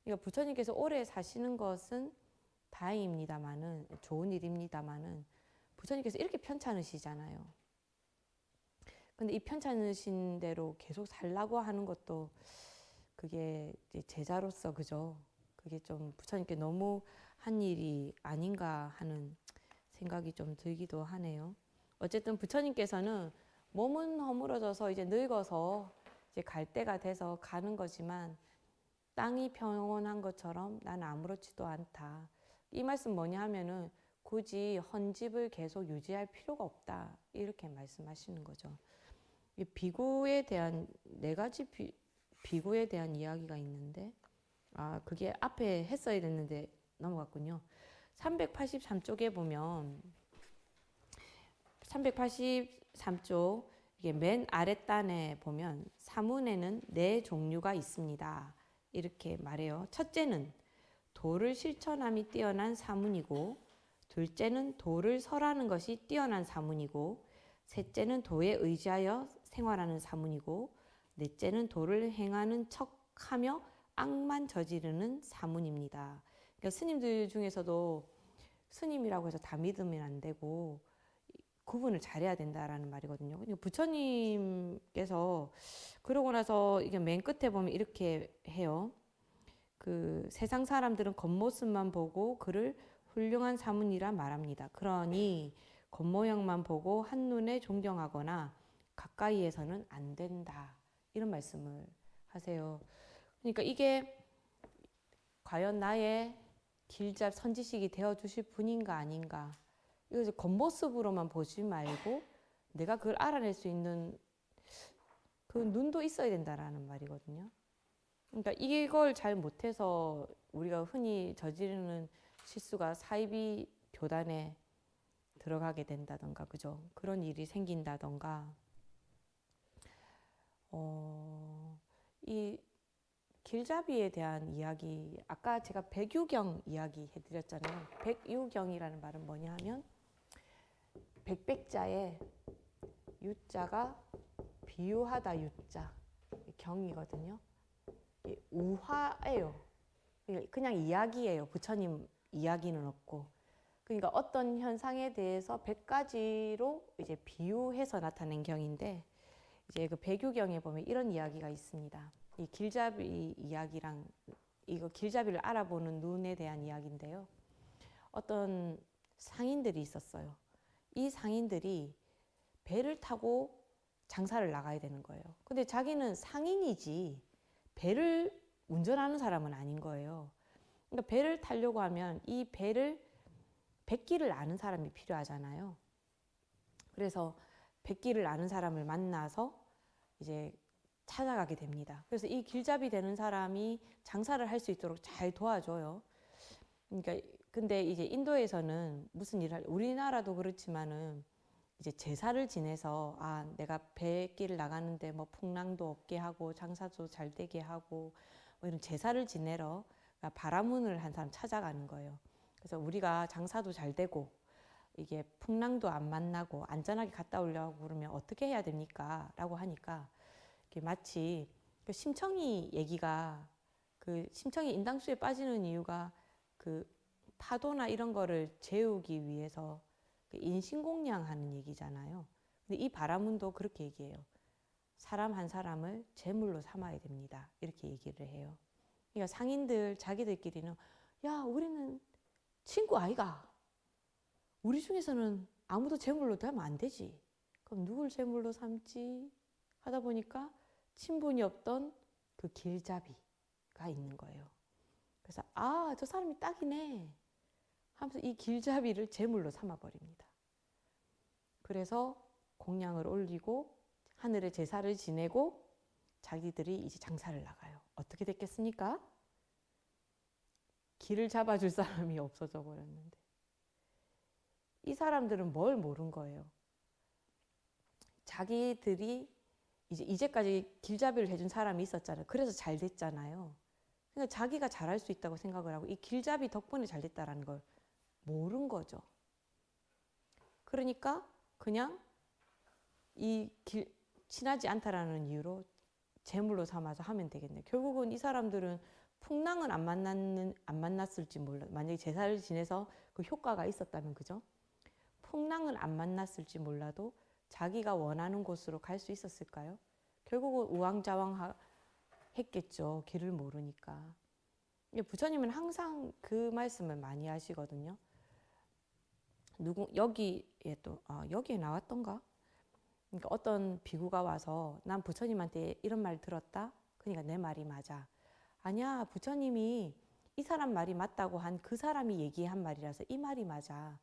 그러니까 부처님께서 오래 사시는 것은 다행입니다만은 좋은 일입니다만은 부처님께서 이렇게 편찮으시잖아요. 근데 이 편찮으신 대로 계속 살라고 하는 것도 그게 제자로서 그죠? 그게 좀 부처님께 너무 한 일이 아닌가 하는 생각이 좀 들기도 하네요. 어쨌든 부처님께서는 몸은 허물어져서 이제 늙어서 이제 갈 때가 돼서 가는 거지만 땅이 평온한 것처럼 나는 아무렇지도 않다. 이 말씀 뭐냐 하면은 굳이 헌집을 계속 유지할 필요가 없다. 이렇게 말씀하시는 거죠. 이 비구에 대한 4가지 비구에 대한 이야기가 있는데 그게 앞에 했어야 됐는데 넘어갔군요. 383쪽에 보면 383쪽 이게 맨 아랫단에 보면 사문에는 네 종류가 있습니다. 이렇게 말해요. 첫째는 도를 실천함이 뛰어난 사문이고, 둘째는 도를 설하는 것이 뛰어난 사문이고, 셋째는 도에 의지하여 생활하는 사문이고, 넷째는 도를 행하는 척하며 악만 저지르는 사문입니다. 그러니까 스님들 중에서도 스님이라고 해서 다 믿으면 안 되고 구분을 잘해야 된다라는 말이거든요. 그러니까 부처님께서 그러고 나서 이게 맨 끝에 보면 이렇게 해요. 그 세상 사람들은 겉모습만 보고 그를 훌륭한 사문이라 말합니다. 그러니 겉모양만 보고 한눈에 존경하거나 가까이에서는 안 된다. 이런 말씀을 하세요. 그러니까 이게 과연 나의 길잡 선지식이 되어주실 분인가 아닌가. 이거 겉모습으로만 보지 말고 내가 그걸 알아낼 수 있는 그 눈도 있어야 된다라는 말이거든요. 그러니까 이걸 잘 못해서 우리가 흔히 저지르는 실수가 사이비 교단에 들어가게 된다던가, 그죠? 그런 일이 생긴다던가. 이 길잡이에 대한 이야기, 아까 제가 백유경 이야기 해드렸잖아요. 백유경이라는 말은 뭐냐 하면 백백자에 유자가 비유하다 유자 경이거든요. 우화예요. 그냥 이야기예요. 부처님 이야기는 없고. 그러니까 어떤 현상에 대해서 100가지로 이제 비유해서 나타낸 경인데, 이제 그 백유경에 보면 이런 이야기가 있습니다. 이 길잡이 이야기랑 이거 길잡이를 알아보는 눈에 대한 이야기인데요. 어떤 상인들이 있었어요. 이 상인들이 배를 타고 장사를 나가야 되는 거예요. 근데 자기는 상인이지 배를 운전하는 사람은 아닌 거예요. 그러니까 배를 타려고 하면 이 배를 백기를 아는 사람이 필요하잖아요. 그래서 백기를 아는 사람을 만나서 이제 찾아가게 됩니다. 그래서 이 길잡이 되는 사람이 장사를 할 수 있도록 잘 도와줘요. 그러니까 근데 이제 인도에서는 무슨 일을 우리나라도 그렇지만은 이제 제사를 지내서 내가 백기를 나가는데 뭐 풍랑도 없게 하고 장사도 잘 되게 하고 뭐 이런 제사를 지내러 바라문을 한 사람 찾아가는 거예요. 그래서 우리가 장사도 잘 되고 이게 풍랑도 안 만나고 안전하게 갔다 오려고 그러면 어떻게 해야 됩니까? 라고 하니까 마치 그 심청이 얘기가, 그 심청이 인당수에 빠지는 이유가 그 파도나 이런 거를 재우기 위해서 인신공양하는 얘기잖아요. 근데 이 바라문도 그렇게 얘기해요. 사람 한 사람을 제물로 삼아야 됩니다. 이렇게 얘기를 해요. 그러니까 상인들 자기들끼리는 우리는 친구 아이가. 우리 중에서는 아무도 제물로 되면 안 되지. 그럼 누굴 제물로 삼지? 하다 보니까 친분이 없던 그 길잡이가 있는 거예요. 그래서 저 사람이 딱이네 하면서 이 길잡이를 제물로 삼아버립니다. 그래서 공양을 올리고 하늘에 제사를 지내고 자기들이 이제 장사를 나가요. 어떻게 됐겠습니까? 길을 잡아줄 사람이 없어져 버렸는데. 이 사람들은 뭘 모른 거예요. 자기들이 이제까지 길잡이를 해준 사람이 있었잖아요. 그래서 잘 됐잖아요. 그러니까 자기가 잘할 수 있다고 생각을 하고 이 길잡이 덕분에 잘 됐다라는 걸 모른 거죠. 그러니까 그냥 친하지 않다라는 이유로 제물로 삼아서 하면 되겠네. 결국은 이 사람들은 풍랑은 안 만났을지 몰라. 만약에 제사를 지내서 그 효과가 있었다면, 그죠? 풍랑은 안 만났을지 몰라도 자기가 원하는 곳으로 갈 수 있었을까요? 결국은 우왕좌왕 했겠죠. 길을 모르니까. 부처님은 항상 그 말씀을 많이 하시거든요. 여기에 여기에 나왔던가? 그러니까 어떤 비구가 와서 난 부처님한테 이런 말 들었다. 그러니까 내 말이 맞아. 아니야, 부처님이 이 사람 말이 맞다고 한 그 사람이 얘기한 말이라서 이 말이 맞아.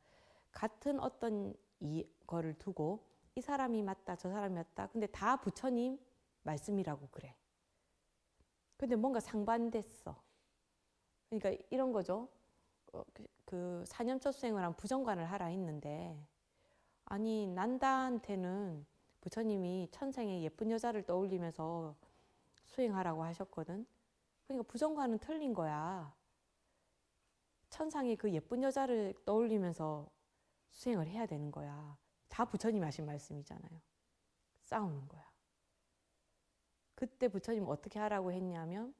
같은 어떤 이거를 두고 이 사람이 맞다, 저 사람이 맞다. 근데 다 부처님 말씀이라고 그래. 근데 뭔가 상반됐어. 그러니까 이런 거죠. 그 사념처 수행을 한 부정관을 하라 했는데, 아니 난다한테는 부처님이 천생의 예쁜 여자를 떠올리면서 수행하라고 하셨거든. 그러니까 부정과는 틀린 거야. 천상의 그 예쁜 여자를 떠올리면서 수행을 해야 되는 거야. 다 부처님이 하신 말씀이잖아요. 싸우는 거야. 그때 부처님 어떻게 하라고 했냐면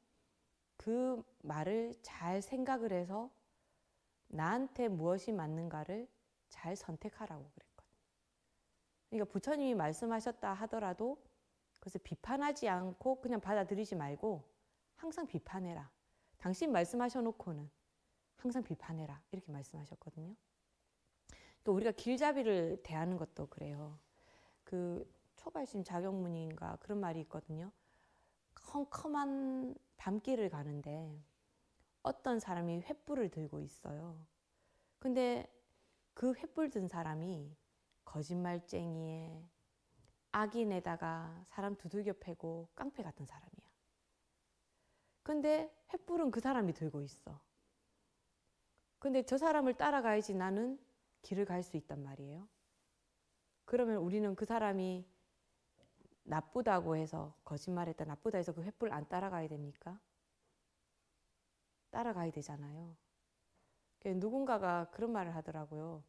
그 말을 잘 생각을 해서 나한테 무엇이 맞는가를 잘 선택하라고 그랬거든요. 그러니까 부처님이 말씀하셨다 하더라도 그래서 비판하지 않고 그냥 받아들이지 말고 항상 비판해라. 당신 말씀하셔놓고는 항상 비판해라. 이렇게 말씀하셨거든요. 또 우리가 길잡이를 대하는 것도 그래요. 그 초발심 자격문인가 그런 말이 있거든요. 컴컴한 밤길을 가는데 어떤 사람이 횃불을 들고 있어요. 근데 그 횃불 든 사람이 거짓말쟁이에 악인에다가 사람 두들겨 패고 깡패 같은 사람이야. 근데 횃불은 그 사람이 들고 있어. 근데 저 사람을 따라가야지 나는 길을 갈 수 있단 말이에요. 그러면 우리는 그 사람이 나쁘다고 해서 거짓말했다 나쁘다 해서 그 횃불 안 따라가야 됩니까? 따라가야 되잖아요. 누군가가 그런 말을 하더라고요.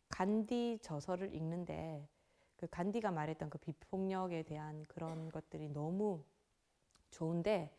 간디 저서를 읽는데 그 간디가 말했던 그 비폭력에 대한 그런 것들이 너무 좋은데